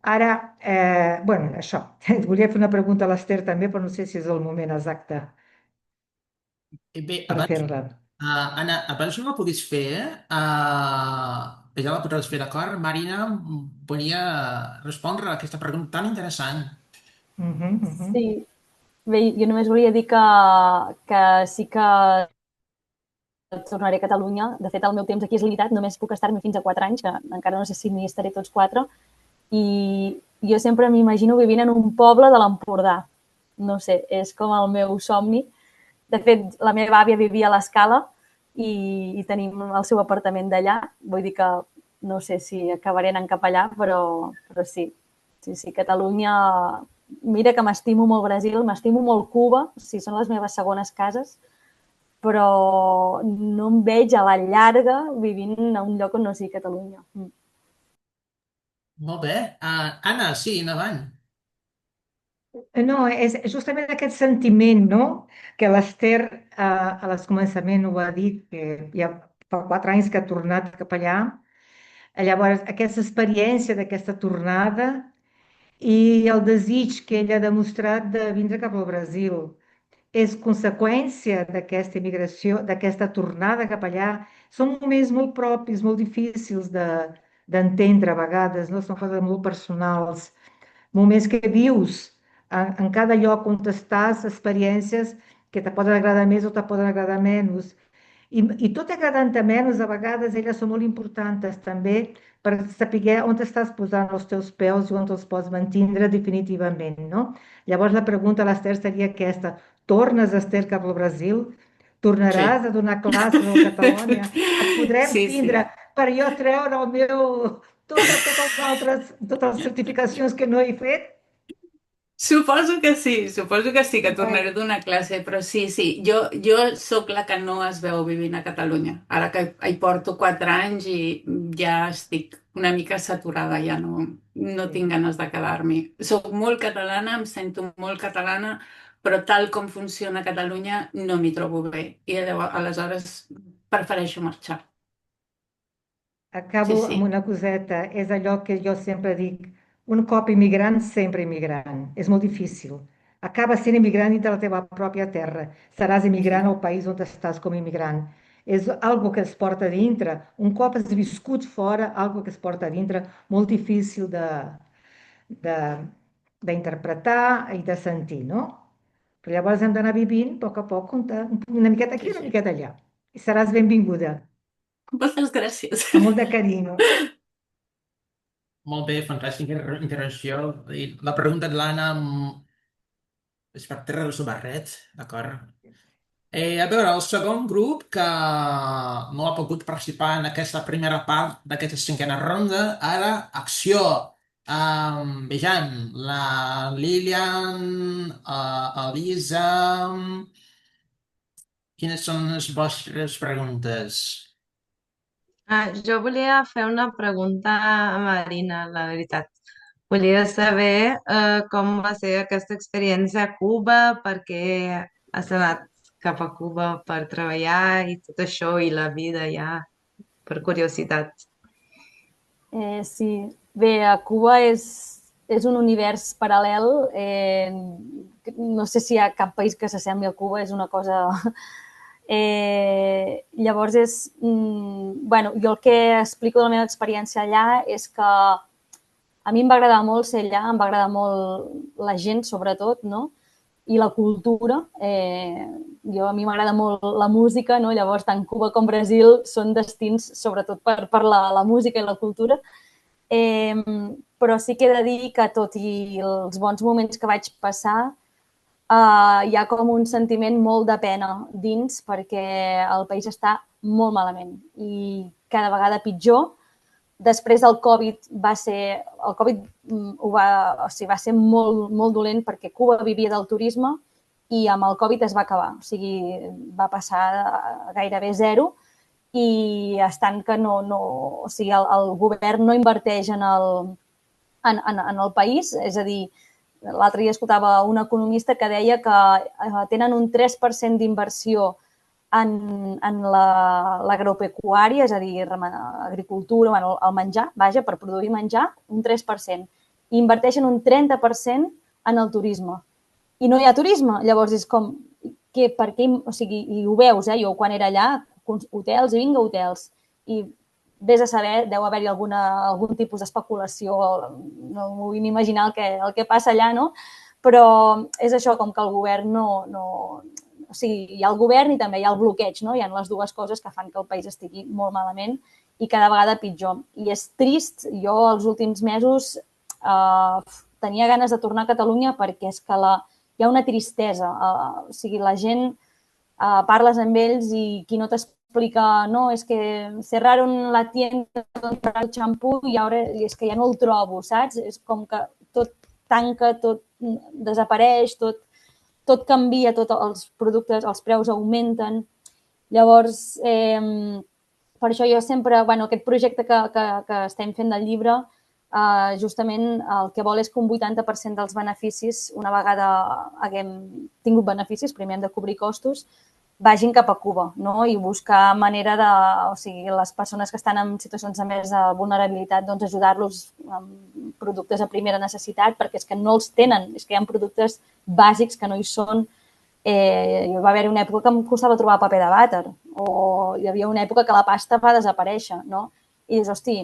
Ara, bueno, això. Volia fer una pregunta a l'Ester també, però no sé si és el moment exacte Bé, per abans, fer-la. Anna, abans no la podis fer, ja la podràs fer, d'acord? Marina volia respondre a aquesta pregunta tan interessant. Mhm, mhm. Sí, bé, jo només volia dir que sí que tornaré a Catalunya. De fet, el meu temps aquí és limitat, només puc estar-me fins a 4 anys, que encara no sé si n'hi estaré tots 4, i jo sempre m'imagino vivint en un poble de l'Empordà. No sé, és com el meu somni. De fet, la meva àvia vivia a l'Escala i tenim el seu apartament d'allà. Vull dir que no sé si acabaré anant cap allà, però sí. Sí, sí, Catalunya... Mira que m'estimo molt Brasil, m'estimo molt Cuba, si són les meves segones cases, però no em veig a la llarga vivint a un lloc on no sigui Catalunya. Molt bé. Anna, sí, endavant. No, és justament aquest sentiment, no? Que l'Ester a l'escomençament ho ha dit, que ja fa 4 anys que ha tornat cap allà. Llavors, aquesta experiència d'aquesta tornada i el desig que ell ha demostrat de vindre cap al Brasil és conseqüència d'aquesta immigració, d'aquesta tornada cap allà. Són moments molt propis, molt difícils d'entendre a vegades, no? Són coses molt personals, moments que vius en cada lloc on estàs, experiències que te poden agradar més o te poden agradar menys. I tot agradant-te menys, a vegades elles són molt importants també per saber on estàs posant els teus peus i on els pots mantindre definitivament, no? Llavors la pregunta a l'Ester seria aquesta: tornes,Ester, cap al Brasil? Sí. Tornaràs a donar classes al Catalunya? Et podrem Sí, tindre sí. per jo treure el meu... totes les certificacions que no he fet? Suposo que sí, que tornaré Bueno, d'una classe, però sí, sí, jo sóc la que no es veu vivint a Catalunya. Ara que hi porto 4 anys i ja estic una mica saturada, ja no tinc sí. ganes de quedar-m'hi. Soc molt catalana, em sento molt catalana, però tal com funciona Catalunya no m'hi trobo bé. I aleshores prefereixo marxar. Sí, Acabo amb sí, una coseta. És allò que jo sempre dic. Un cop immigrant, sempre immigrant. És molt difícil. Acaba sent immigrant dintre la teva pròpia terra. Seràs immigrant sí. al país on estàs com a immigrant. És algo que es porta a dintre. Un cop has viscut fora, algo que es porta a dintre, molt difícil de, d'interpretar i de sentir, no? Però llavors hem d'anar vivint a poc, una miqueta aquí, Sí, una sí. miqueta allà. I seràs benvinguda, Moltes gràcies. amb molt de carinyo. Molt bé, fantàstica intervenció. I la pregunta de l'Anna és per Terra del Barret, d'acord? A veure, el segon grup que no ha pogut participar en aquesta primera part d'aquesta cinquena ronda, ara acció. Vejam, la Lilian, Elisa, quines són les vostres preguntes? Jo volia fer una pregunta a Marina, la veritat. Volia saber com va ser aquesta experiència a Cuba, perquè has anat cap a Cuba per treballar i tot això, i la vida ja, per curiositat. Sí, bé, a Cuba és un univers paral·lel. No sé si hi ha cap país que s'assembli a Cuba, és una cosa... Llavors bueno, jo el que explico de la meva experiència allà és que a mi em va agradar molt ser allà, em va agradar molt la gent, sobretot, no? I la cultura. A mi m'agrada molt la música, no? Llavors tant Cuba com Brasil són destins sobretot per la música i la cultura. Però sí que he de dir que tot i els bons moments que vaig passar, hi ha com un sentiment molt de pena dins perquè el país està molt malament i cada vegada pitjor. Després del Covid va ser molt, molt dolent perquè Cuba vivia del turisme i amb el Covid es va acabar. O sigui, va passar a gairebé zero i estant que o sigui, el govern no inverteix en el país, és a dir, l'altre dia escoltava un economista que deia que tenen un 3% d'inversió en l'agropecuària, és a dir, agricultura, el menjar, vaja, per produir menjar, un 3%. I inverteixen un 30% en el turisme. I no hi ha turisme. Llavors és com, per què? O sigui, i ho veus, jo quan era allà, hotels i vinga hotels. I vés a saber, deu haver-hi algun tipus d'especulació, no m'ho vull imaginar el que passa allà, no? Però és això, com que el govern o sigui, hi ha el govern i també hi ha el bloqueig, no? Hi ha les dues coses que fan que el país estigui molt malament i cada vegada pitjor. I és trist, jo els últims mesos tenia ganes de tornar a Catalunya perquè és que hi ha una tristesa. O sigui, la gent, parles amb ells i qui no t'explica, no, és que cerraron la tienda on comprar el xampú i ara és que ja no el trobo, saps? És com que tot tanca, tot desapareix, tot canvia, tots els productes, els preus augmenten. Llavors, per això jo sempre, aquest projecte que estem fent del llibre, justament el que vol és que un 80% dels beneficis, una vegada haguem tingut beneficis, primer hem de cobrir costos, vagin cap a Cuba, no? I buscar manera o sigui, les persones que estan en situacions de més vulnerabilitat, doncs ajudar-los amb productes de primera necessitat, perquè és que no els tenen, és que hi ha productes bàsics que no hi són. Hi va haver una època que em costava trobar paper de vàter, o hi havia una època que la pasta va desaparèixer, no? I dius, hosti,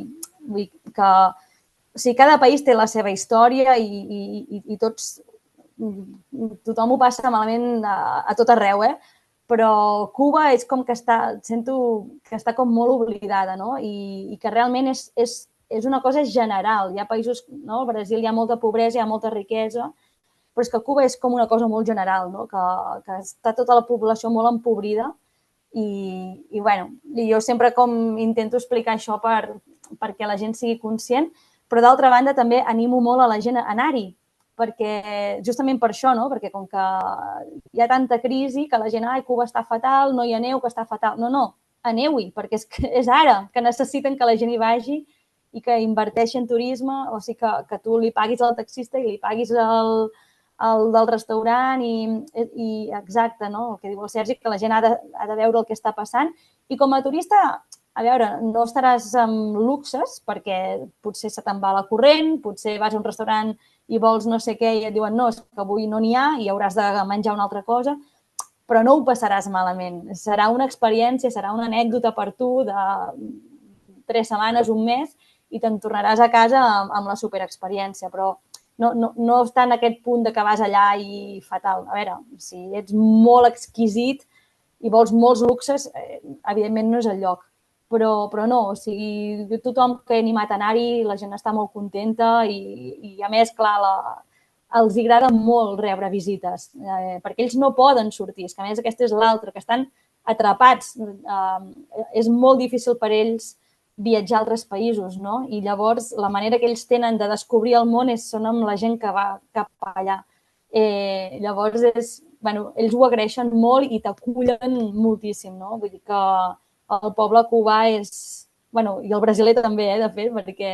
vull que... O sigui, cada país té la seva història i tothom ho passa malament a tot arreu, però Cuba és com que sento que està com molt oblidada, no? I que realment és una cosa general. Hi ha països, no? Al Brasil hi ha molta pobresa, hi ha molta riquesa, però és que Cuba és com una cosa molt general, no? Que està tota la població molt empobrida i jo sempre com intento explicar això perquè la gent sigui conscient, però d'altra banda també animo molt a la gent a anar-hi, perquè justament per això, no? Perquè com que hi ha tanta crisi que la gent, Cuba està fatal, no hi aneu, que està fatal. No, aneu-hi, perquè és ara que necessiten que la gent hi vagi i que inverteixi en turisme, o sigui que tu li paguis al taxista i li paguis al del restaurant i exacte, no? El que diu el Sergi, que la gent ha de veure el que està passant. I com a turista, a veure, no estaràs amb luxes perquè potser se te'n va la corrent, potser vas a un restaurant i vols no sé què i et diuen no, és que avui no n'hi ha i hauràs de menjar una altra cosa, però no ho passaràs malament. Serà una experiència, serà una anècdota per tu de 3 setmanes, un mes, i te'n tornaràs a casa amb la superexperiència, però no està en aquest punt de que vas allà i fatal. A veure, si ets molt exquisit i vols molts luxes, evidentment no és el lloc. Però no, o sigui, tothom que he animat a anar-hi, la gent està molt contenta i a més, clar, els agrada molt rebre visites, perquè ells no poden sortir, és que a més aquesta és l'altra, que estan atrapats. És molt difícil per ells viatjar a altres països, no? I llavors la manera que ells tenen de descobrir el món són amb la gent que va cap allà. Llavors, ells ho agraeixen molt i t'acullen moltíssim, no? Vull dir que el poble cubà és... I el brasiler també, de fet, perquè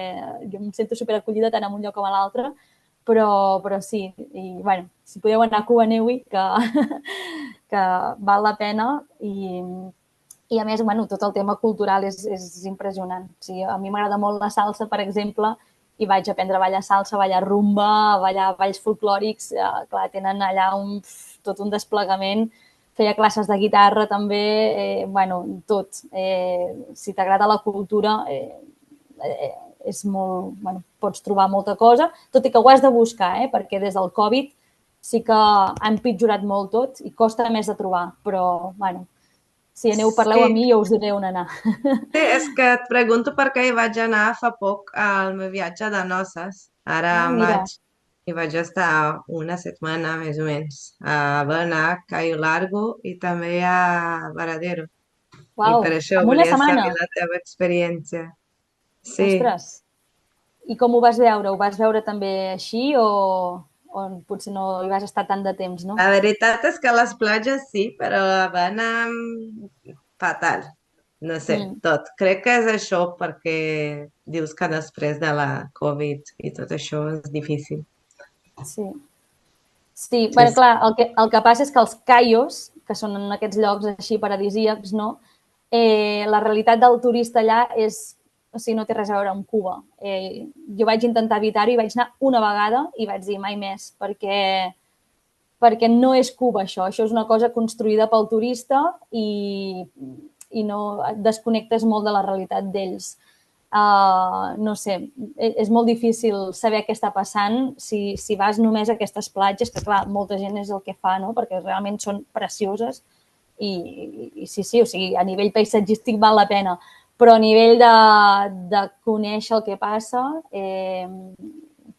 jo em sento superacollida tant en un lloc com a l'altre, però sí, i si podeu anar a Cuba, aneu-hi, que val la pena i a més, tot el tema cultural és impressionant. O sigui, a mi m'agrada molt la salsa, per exemple, i vaig aprendre a ballar salsa, a ballar rumba, a ballar balls folclòrics. Clar, tenen allà tot un desplegament. Feia classes de guitarra també, tot. Si t'agrada la cultura, és molt... pots trobar molta cosa, tot i que ho has de buscar, perquè des del Covid sí que ha empitjorat molt tot i costa més de trobar, però, si aneu, parleu amb mi i jo us diré on anar. Sí, és que et pregunto perquè hi vaig anar fa poc al meu viatge de noces, ara en Mira. maig, i vaig estar una setmana més o menys a Habana, Cayo Largo i també a Varadero. I Uau, per això en una volia setmana? saber la teva experiència. Sí. Ostres! I com ho vas veure? Ho vas veure també així o potser no hi vas estar tant de temps, no? La veritat és que a les platges sí, però a Habana fatal. No sé, tot. Crec que és això perquè dius que després de la Covid i tot això és difícil. Sí. Sí, clar, el que passa és que els caios, que són en aquests llocs així paradisíacs, no? La realitat del turista allà no té res a veure amb Cuba. Jo vaig intentar evitar-ho i vaig anar una vegada i vaig dir mai més, perquè no és Cuba això és una cosa construïda pel turista i no et desconnectes molt de la realitat d'ells. No sé, és molt difícil saber què està passant si vas només a aquestes platges, que clar, molta gent és el que fa, no? Perquè realment són precioses i sí, o sigui, a nivell paisatgístic val la pena, però a nivell de conèixer el que passa,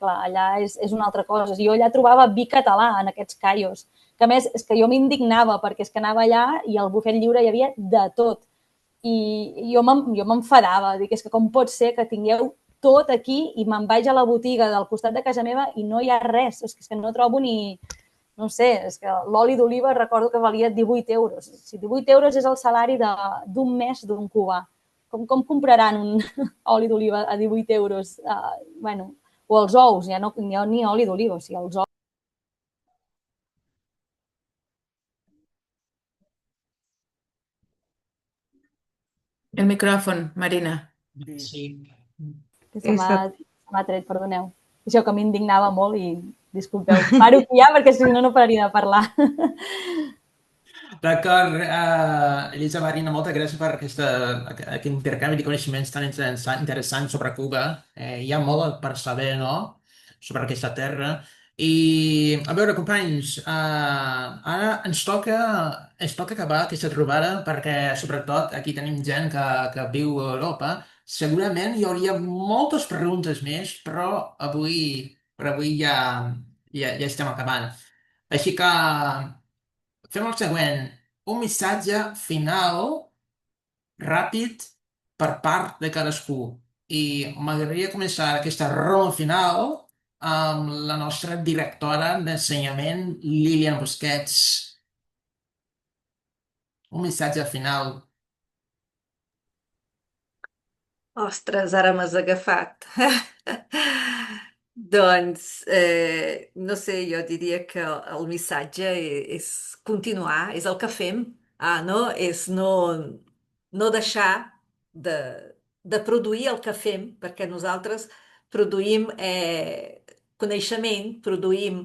clar, allà és una altra cosa. Jo allà trobava vi català en aquests caios, que a més és que jo m'indignava perquè és que anava allà i al bufet lliure hi havia de tot. I jo m'enfadava, dic, és que com pot ser que tingueu tot aquí i me'n vaig a la botiga del costat de casa meva i no hi ha res, és que no trobo ni... No sé, és que l'oli d'oliva recordo que valia 18 euros. Si 18 euros és el salari d'un mes d'un cubà, com compraran un oli d'oliva a 18 euros? O els ous, ja no hi ha ni oli d'oliva, o sigui, els ous. El micròfon, Marina. Sí. Se m'ha tret, perdoneu. Això que m'indignava molt i disculpeu. Paro aquí ja perquè si no pararia de parlar. D'acord, Elisa, Marina, moltes gràcies per aquest intercanvi de coneixements tan interessant sobre Cuba. Hi ha molt per saber, no?, sobre aquesta terra. I, a veure, companys, ara ens toca acabar aquesta trobada perquè, sobretot, aquí tenim gent que viu a Europa. Segurament hi hauria moltes preguntes més, però avui ja estem acabant. Així que fem el següent. Un missatge final ràpid per part de cadascú. I m'agradaria començar aquesta ronda final amb la nostra directora d'ensenyament, Lilian Busquets. Un missatge final. Ostres, ara m'has agafat. Doncs, no sé, jo diria que el missatge és continuar, és el que fem, no? És no deixar de produir el que fem, perquè nosaltres produïm coneixement, produïm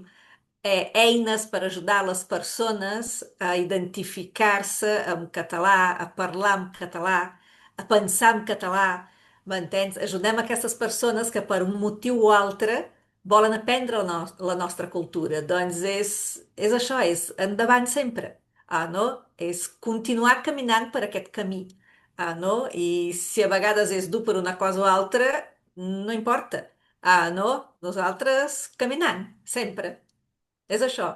eines per ajudar les persones a identificar-se en català, a parlar en català, a pensar en català, m'entens? Ajudem aquestes persones que per un motiu o altre volen aprendre la nostra cultura. Doncs és això, és endavant sempre, no? És continuar caminant per aquest camí, no? I si a vegades és dur per una cosa o altra, no importa, no? Nosaltres caminant, sempre. És això.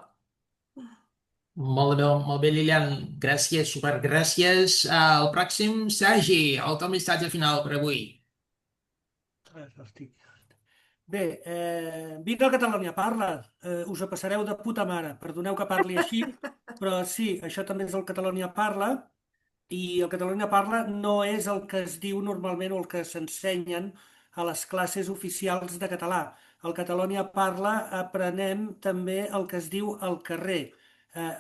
Molt bé, Lilian. Gràcies, supergràcies. El pròxim, Sergi, el teu missatge final per avui. Hosti. Bé, vinga el Catalunya Parla. Us ho passareu de puta mare. Perdoneu que parli així, però sí, això també és el Catalunya Parla. I el Catalunya Parla no és el que es diu normalment o el que s'ensenyen a les classes oficials de català. El Catalunya Parla aprenem també el que es diu al carrer,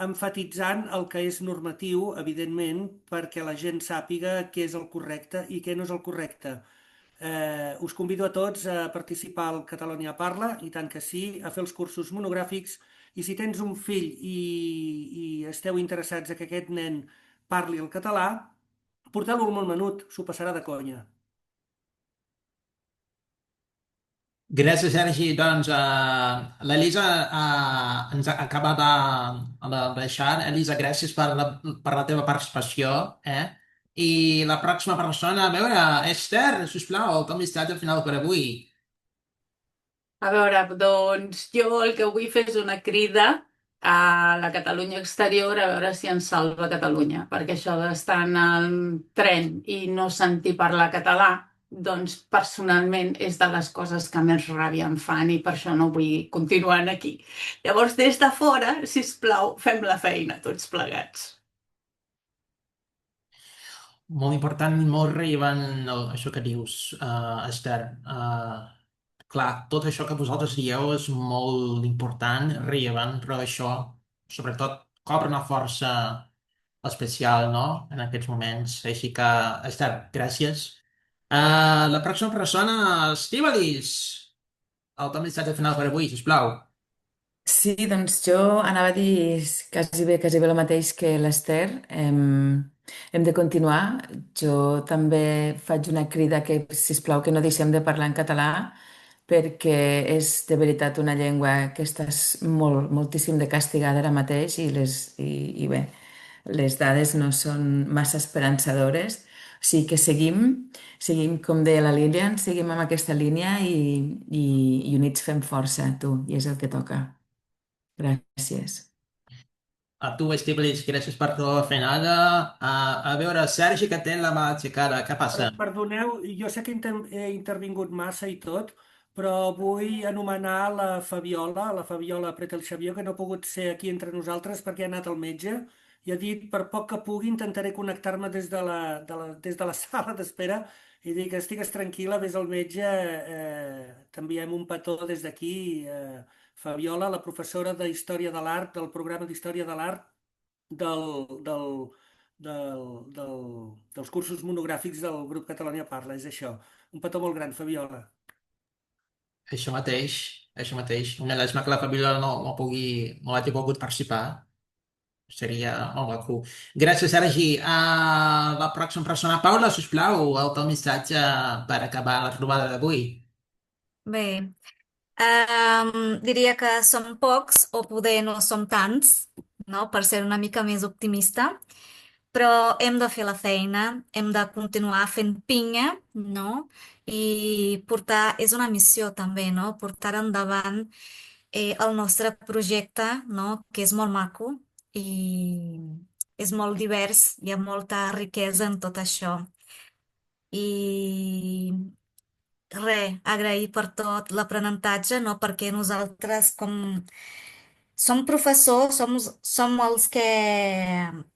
emfatitzant el que és normatiu, evidentment, perquè la gent sàpiga què és el correcte i què no és el correcte. Us convido a tots a participar al Catalunya Parla, i tant que sí, a fer els cursos monogràfics, i si tens un fill i esteu interessats que aquest nen parli el català, porteu-lo al Montmenut, s'ho passarà de conya. Gràcies, Sergi. Doncs l'Elisa ens acaba de deixar. Elisa, gràcies per la teva participació. I la pròxima persona, a veure, Esther, sisplau, el teu missatge final per avui. A veure, doncs jo el que vull fer és una crida a la Catalunya exterior a veure si ens salva Catalunya, perquè això d'estar en el tren i no sentir parlar català, doncs personalment és de les coses que més ràbia em fan i per això no vull continuar aquí. Llavors, des de fora, si us plau, fem la feina tots plegats. Molt important i molt rellevant això que dius, Esther. Clar, tot això que vosaltres dieu és molt important, rellevant, però això, sobretot, cobra una força especial, no?, en aquests moments. Així que, Esther, gràcies. La pròxima persona, Estíbaliz, el teu missatge final per avui, sisplau. Sí, doncs jo anava a dir quasi bé el mateix que l'Esther. Hem de continuar. Jo també faig una crida que, sisplau, que no deixem de parlar en català, perquè és de veritat una llengua que està moltíssim de castigada ara mateix i bé, les dades no són massa esperançadores. O sigui que seguim, com deia la Lilian, seguim amb aquesta línia i units fem força, tu, i és el que toca. Gràcies. A tu, Estíbaliz, gràcies per la feinada. A veure, Sergi, que té la mà aixecada, què passa? Perdoneu, jo sé que he intervingut massa i tot, però vull anomenar la Fabiola Pretelxavió, que no ha pogut ser aquí entre nosaltres perquè ha anat al metge i ha dit, per poc que pugui, intentaré connectar-me des de la sala d'espera i dic, estigues tranquil·la, vés al metge, t'enviem un petó des d'aquí. Fabiola, la professora d'Història de l'Art, del programa d'Història de l'Art dels cursos monogràfics del grup Catalunya Parla, és això. Un petó molt gran, Fabiola. Això mateix, això mateix. Una llàstima que la Fabiola no hagi pogut participar. Seria molt maco. Gràcies, Sergi. La pròxima persona, Paula, sisplau, el teu missatge per acabar la trobada d'avui. Bé, diria que som pocs o poder no som tants, no? Per ser una mica més optimista, però hem de fer la feina, hem de continuar fent pinya, no? I és una missió també, no? Portar endavant el nostre projecte, no? Que és molt maco i és molt divers, hi ha molta riquesa en tot això. I agrair per tot l'aprenentatge, no? Perquè nosaltres, com som professors, som els que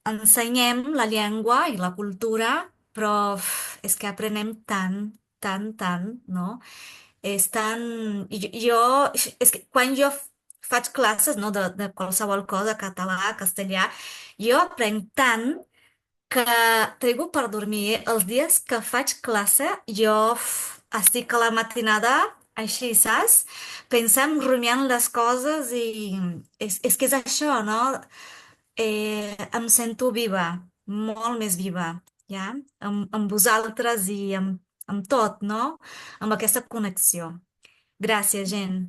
ensenyem la llengua i la cultura, però és que aprenem tant, no? És tan... És que quan jo faig classes, no, de qualsevol cosa, català, castellà, jo aprenc tant que trigo per dormir. Els dies que faig classe, jo estic a la matinada, així, saps? Pensant, rumiant les coses i és que és això, no? Em sento viva, molt més viva, ja? Amb vosaltres i amb tot, no? Amb aquesta connexió. Gràcies, gent.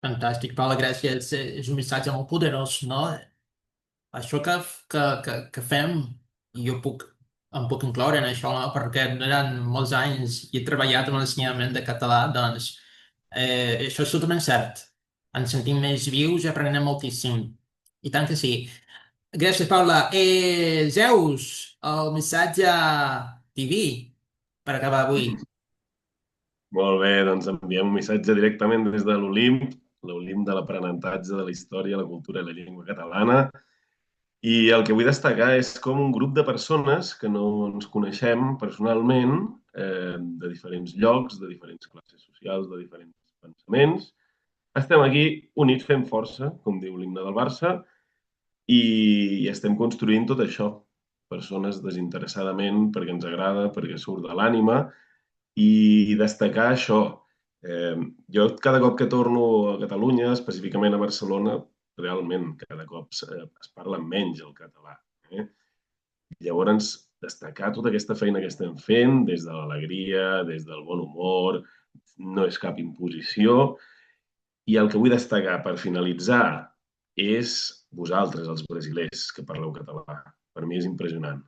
Fantàstic, Paula, gràcies. És un missatge molt poderós, no? Això que fem, i em puc incloure en això, no? Perquè durant molts anys he treballat en l'ensenyament de català, doncs això és totalment cert. ens sentim més vius i aprenem moltíssim. I tant que sí. Gràcies, Paula. Zeus, el missatge diví per acabar avui. Molt bé, doncs enviem un missatge directament des de l'Olimp de l'aprenentatge de la història, la cultura i la llengua catalana. I el que vull destacar és com un grup de persones que no ens coneixem personalment, de diferents llocs, de diferents classes socials, de diferents pensaments, estem aquí units fent força, com diu l'himne del Barça, i estem construint tot això. Persones desinteressadament, perquè ens agrada, perquè surt de l'ànima, i destacar això. Jo cada cop que torno a Catalunya, específicament a Barcelona, realment cada cop es parla menys el català. Llavors, destacar tota aquesta feina que estem fent, des de l'alegria, des del bon humor, no és cap imposició. I el que vull destacar per finalitzar és vosaltres, els brasilers, que parleu català. Per mi és impressionant.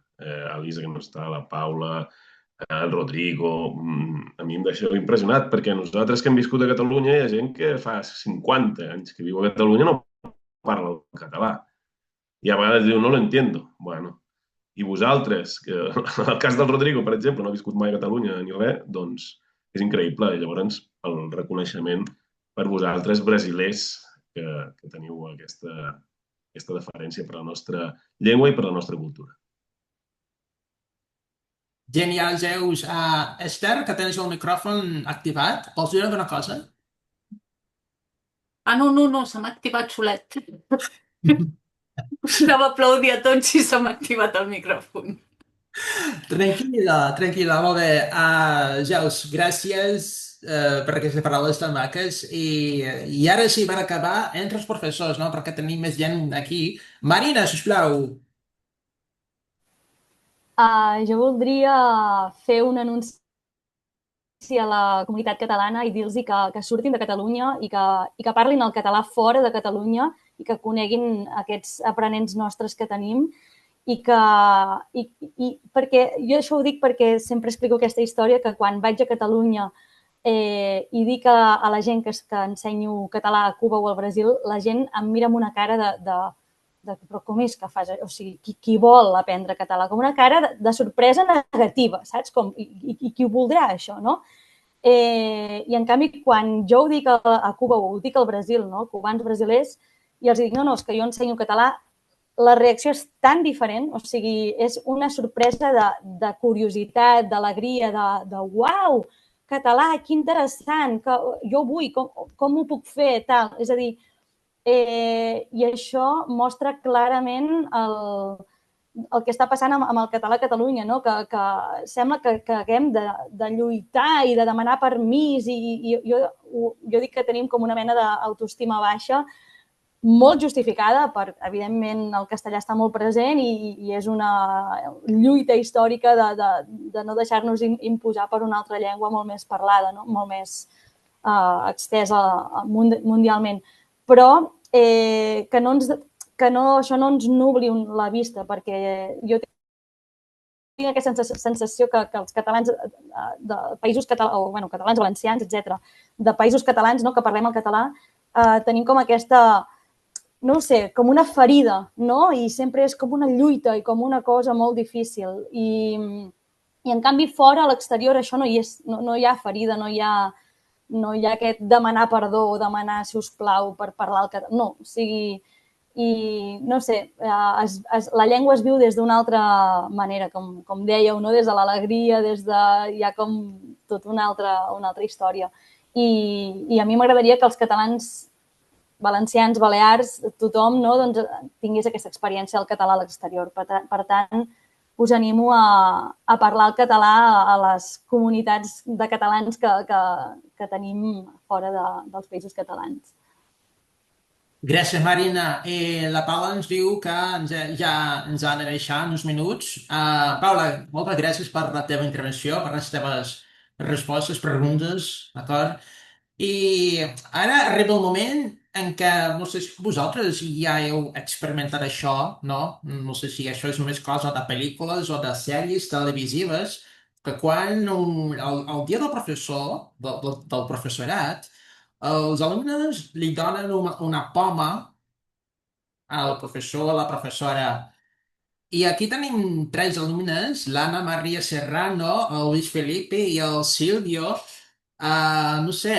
Elisa, que no està, la Paula, el Rodrigo, a mi em deixeu impressionat, perquè nosaltres que hem viscut a Catalunya hi ha gent que fa 50 anys que viu a Catalunya no parla el català. I a vegades diu, no lo entiendo. Bueno, i vosaltres, que en el cas del Rodrigo, per exemple, no ha viscut mai a Catalunya ni res, doncs és increïble. I llavors el reconeixement per vosaltres, brasilers, que teniu aquesta deferència per la nostra llengua i per la nostra cultura. Genial, Zeus. Esther, que tens el micròfon activat, vols dir alguna cosa? No, se m'ha activat solet. Us anava a aplaudir a tots i se m'ha activat el micròfon. Tranquil·la, molt bé. Zeus, gràcies per aquestes paraules tan maques. I ara sí, per acabar, entre els professors, no? Perquè tenim més gent aquí. Marina, sisplau. Jo voldria fer un anunci a la comunitat catalana i dir-los que surtin de Catalunya i que parlin el català fora de Catalunya i que coneguin aquests aprenents nostres que tenim perquè jo això ho dic perquè sempre explico aquesta història que quan vaig a Catalunya i dic a la gent que ensenyo català a Cuba o al Brasil, la gent em mira amb una cara però com és que fas? O sigui, qui vol aprendre català? Com una cara de sorpresa negativa, saps? I qui ho voldrà, això, no? I, en canvi, quan jo ho dic a Cuba o ho dic al Brasil, no? Cubans brasilers, i els dic, no, és que jo ensenyo català, la reacció és tan diferent, o sigui, és una sorpresa de curiositat, d'alegria, de uau, català, que interessant, que jo vull, com ho puc fer, tal. És a dir, i això mostra clarament el que està passant amb el català a Catalunya, no? Que sembla que haguem de lluitar i de demanar permís i jo dic que tenim com una mena d'autoestima baixa molt justificada per, evidentment, el castellà està molt present i és una lluita històrica de no deixar-nos imposar per una altra llengua molt més parlada, no? Molt més extesa mundialment. Però que això no ens nubli la vista, perquè jo tinc aquesta sensació que els catalans de països catalans, o catalans valencians, etc., de països catalans que parlem el català, tenim com aquesta, no ho sé, com una ferida, no? I sempre és com una lluita i com una cosa molt difícil. I en canvi, fora, a l'exterior, això no hi ha ferida, no hi ha aquest demanar perdó o demanar, sisplau, per parlar el català. No, o sigui, i no sé, la llengua es viu des d'una altra manera, com dèieu, no? Des de l'alegria, hi ha com tota una altra història. I a mi m'agradaria que els catalans, valencians, balears, tothom, no? Doncs tingués aquesta experiència del català a l'exterior. Per tant, us animo a parlar el català a les comunitats de catalans que tenim fora dels països catalans. Gràcies, Marina. La Paula ens diu que ja ens ha de deixar uns minuts. Paula, moltes gràcies per la teva intervenció, per les teves respostes, preguntes, d'acord? I ara arriba el moment en què, no sé si vosaltres ja heu experimentat això, no? No sé si això és només cosa de pel·lícules o de sèries televisives, que quan el dia del professor, del professorat, els alumnes li donen una poma al professor o a la professora. I aquí tenim tres alumnes, l'Anna Maria Serrano, el Luis Felipe i el Silvio. No sé,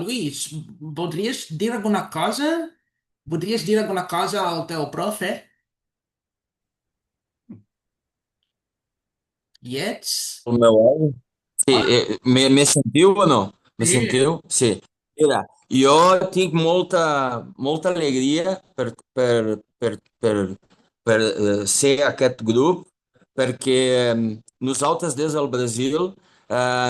Luis, voldries dir alguna cosa? Voldries dir alguna cosa al teu profe? Hi ets? O meu áudio? Sim, Ah, me sentiu ou não? Me sí. sentiu? Sim. Mira, eu tinc molta alegria per ser aquest grup, perquè nosaltres des del Brasil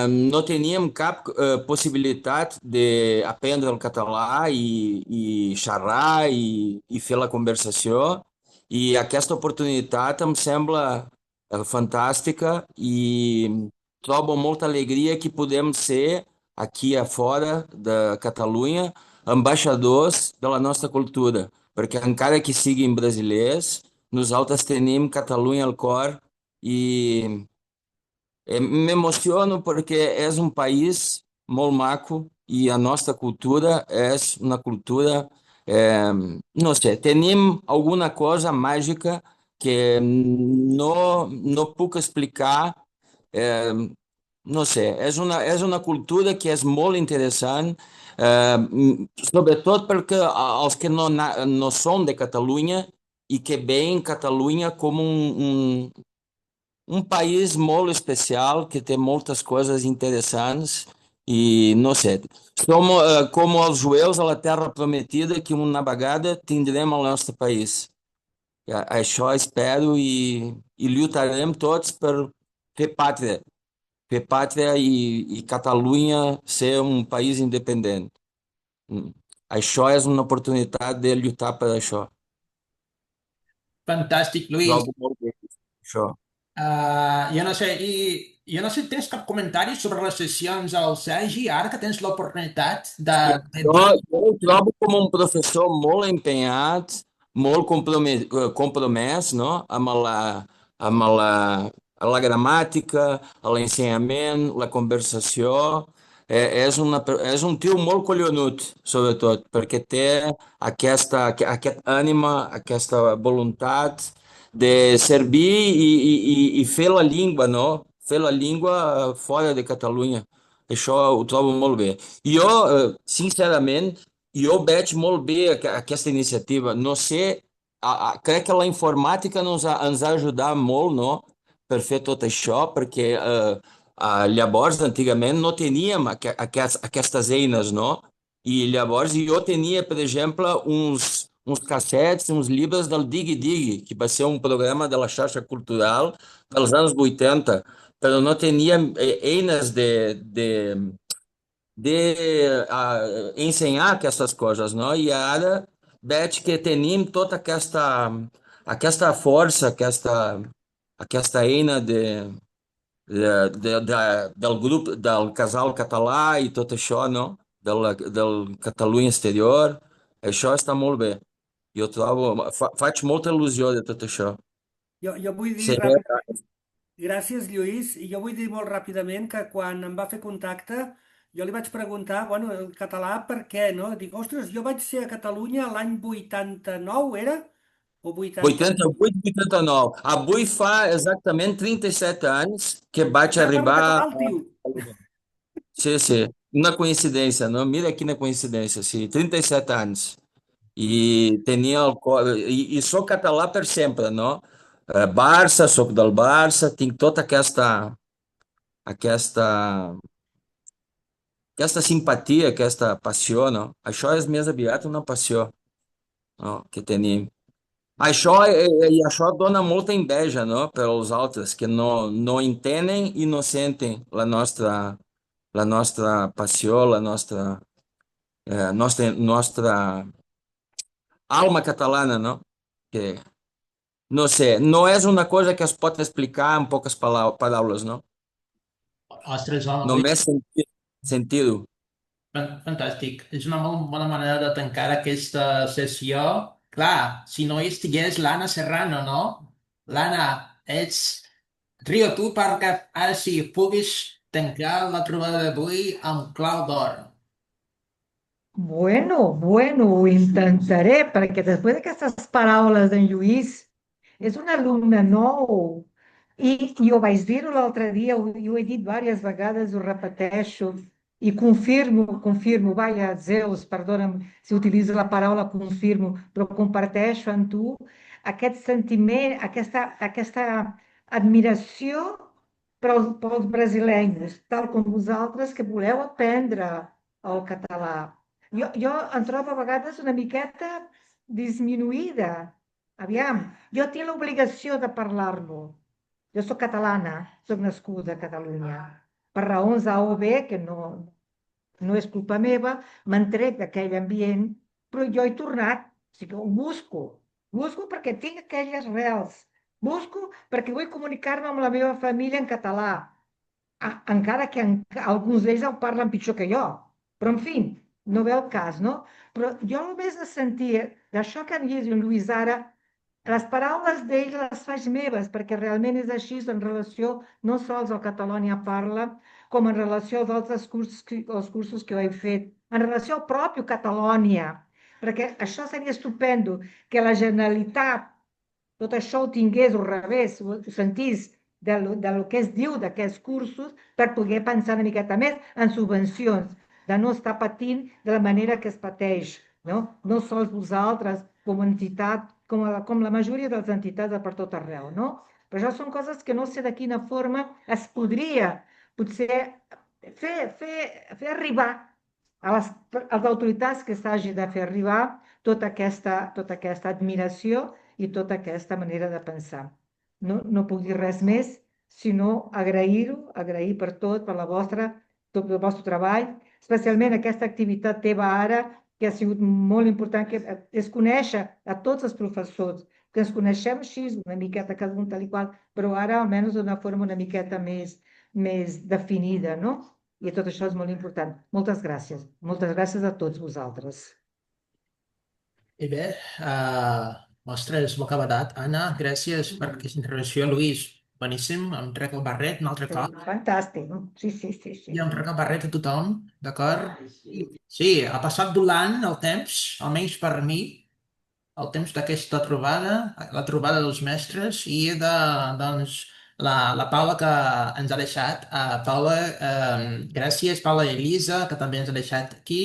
no teníem cap possibilitat d'aprendre el català i xerrar i fer la conversació, i aquesta oportunitat em sembla fantàstica i trobo molta alegria que podem ser aqui fora da Catalunha embaixadors de la nostra cultura, perquè encara que siguin brasileirs, nosaltres tenim Catalunha al cor i me emociono porque é um país molt maco e a nossa cultura é uma cultura, não sei, tenim alguma coisa mágica que não puc explicar, eh, não sei, és uma cultura que é muito interessant, sobretot perquè els que no són de Catalunha e que veem Catalunha como um país muito especial que tem muitas coisas interessantes e não sei, somos como os judeus a terra prometida que uma vegada tindremos o nosso país. Això espero e lutaremos todos por ter pátria e Catalunha ser um país independente. Això és uma oportunidade de lutar per això. Fantàstic, Luis. Trobo molt bé això. Jo no sé, i jo no sé, tens cap comentari sobre les sessions al Sergi, ara que tens l'oportunitat de Jo, dir... jo el trobo com un professor molt empenhat, molt compromès, no? amb la gramàtica, l'ensenyament, la conversació. És un tio molt collonut, sobretot, perquè té aquest ànima, aquesta voluntat de servir i fer la llengua, no? Fer la llengua fora de Catalunya. Això ho trobo molt bé. Jo, sincerament, jo veig molt bé aquesta iniciativa. No sé, crec que la informàtica ens ha ajudat molt, no?, per fer tot això, perquè llavors, antigament, no teníem aquestes eines, no? I llavors jo tenia, per exemple, uns cassets, uns llibres del Digui Digui, que va ser un programa de la xarxa cultural dels anys 80, però no teníem eines de ensinar aquestes coses, no? I ara veig que tenim tota aquesta força, aquesta eina del grup, del casal català i tot això, no? Del Catalunya Exterior. Això està molt bé. Jo trobo, faig molta il·lusió de tot això. Jo vull dir Sí, ràpidament, gràcies Lluís, i jo vull dir molt ràpidament que quan em va fer contacte jo li vaig preguntar, bueno, el català per què, no? Dic, ostres, jo vaig ser a Catalunya l'any 89, era? O 80? 88, 89. Avui fa exactament 37 anys que vaig Ja parla arribar català el a... tio. Sí, sí. Una coincidência, não? Mira aqui na coincidência, sim. 37 anos. E tenia e sou catalã per sempre, não? Barça, sou del Barça, tinc tota aquesta, aquesta simpatia, aquesta passió, no? Això és més aviat una passió, no? Que tenim. Això, e això dona molta inveja, no? Pelos altres, que não entendem e não sentem la nostra passió, nossa alma catalana, no? Que, não sei, não és una cosa que es pot explicar en poques paraules, no? Ostres, home, Luis, Només sentir-ho. fantàstic. És una molt bona manera de tancar aquesta sessió. Clar, si no hi estigués l'Anna Serrano, no? L'Anna, trio tu perquè ara sí puguis tancar la trobada d'avui amb clau d'or. Bueno, ho intentaré, perquè després d'aquestes paraules d'en Lluís, és un alumne nou. I ho vaig dir-ho l'altre dia, i ho he dit diverses vegades, ho repeteixo, i confirmo, vaja, Zeus, perdona'm si utilitzo la paraula confirmo, però comparteixo amb tu aquest sentiment, aquesta admiració pels brasilenys, tal com vosaltres que voleu aprendre el català. Jo em trobo a vegades una miqueta disminuïda. Aviam, jo tinc l'obligació de parlar-lo. Jo sóc catalana, sóc nascuda a Catalunya. Per raons A o B, que no és culpa meva, m'han tret d'aquell ambient, però jo he tornat. O sigui, ho busco. Busco perquè tinc aquelles reals. Busco perquè vull comunicar-me amb la meva família en català, encara que alguns d'ells el parlen pitjor que jo. Però, en fi, no ve el cas, no? Però jo només de sentir d'això que han dit en Lluís ara, les paraules d'ell les faig meves, perquè realment és així en relació no sols al Catalunya Parla, com en relació als altres cursos que ho he fet, en relació al propi Catalunya, perquè això seria estupendo, que la Generalitat tot això ho tingués al revés, ho sentís del que es diu d'aquests cursos per poder pensar una miqueta més en subvencions, de no estar patint de la manera que es pateix, no sols vosaltres com a entitat, com la majoria de les entitats de per tot arreu, no? Però això són coses que no sé de quina forma es podria potser fer arribar a les autoritats que s'hagi de fer arribar tota aquesta admiració i tota aquesta manera de pensar. No puc dir res més, sinó agrair-ho, agrair per tot, per tot el vostre treball, especialment aquesta activitat teva ara, que ha sigut molt important, que és conèixer a tots els professors, que ens coneixem així, una miqueta cada un tal i qual, però ara almenys d'una forma una miqueta més definida, no? I tot això és molt important. Moltes gràcies. Moltes gràcies a tots vosaltres. I bé, ostres, boca badat. Anna, gràcies per aquesta intervenció. Lluís, boníssim, em trec el barret un altre cop. Fantàstic. Sí. I em trec el barret a tothom, d'acord? Sí, ha passat volant el temps, almenys per mi, el temps d'aquesta trobada, la trobada dels mestres, i doncs, la Paula que ens ha deixat. Paula, gràcies. Paula i Elisa, que també ens ha deixat aquí.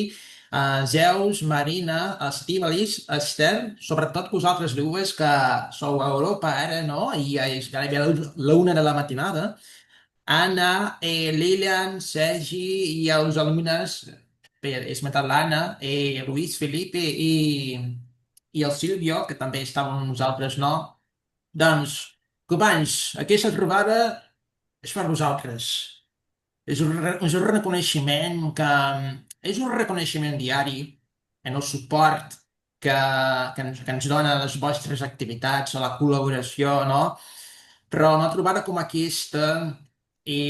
Zeus, Marina, Estivalis, Esther, sobretot vosaltres dues que sou a Europa ara, no? I ja és gairebé l'una de la matinada. Anna, Lilian, Sergi i els alumnes, per esmentar l'Anna, Luis, Felipe i el Silvio, que també estàvem amb nosaltres, no? Doncs, companys, aquesta trobada és per vosaltres. És un reconeixement és un reconeixement diari en el suport que ens dona les vostres activitats, a la col·laboració, no? Però una trobada com aquesta i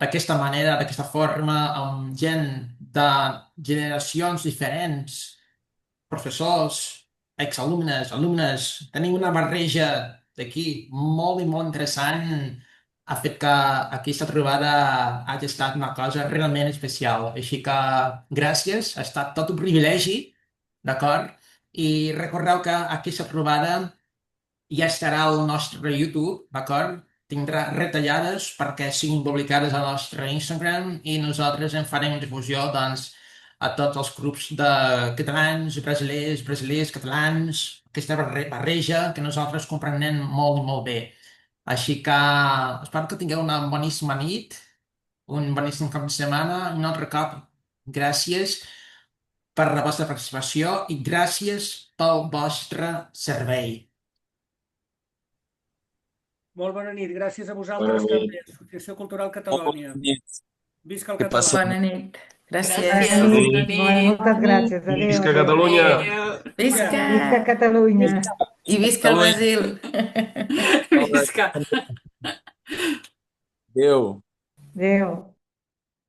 d'aquesta manera, d'aquesta forma, amb gent de generacions diferents, professors, exalumnes, alumnes, tenim una barreja d'aquí molt i molt interessant, ha fet que aquesta trobada hagi estat una cosa realment especial. Així que gràcies, ha estat tot un privilegi, d'acord? I recordeu que aquesta trobada ja estarà al nostre YouTube, d'acord? Tindrà retallades perquè siguin publicades al nostre Instagram i nosaltres en farem difusió, doncs, a tots els grups de catalans, brasilers, catalans, aquesta barreja que nosaltres comprenem molt i molt bé. Així que espero que tingueu una boníssima nit, un boníssim cap de setmana, un altre cop. Gràcies per la vostra participació i gràcies pel vostre servei. Molt bona nit. Gràcies a vosaltres també, Associació Cultural Catalunya. Visca el català. Bona nit. Gràcies. Moltes gràcies. Adéu. Visca Catalunya. Visca Catalunya. I visca el Brasil. Visca. Adéu. Adéu.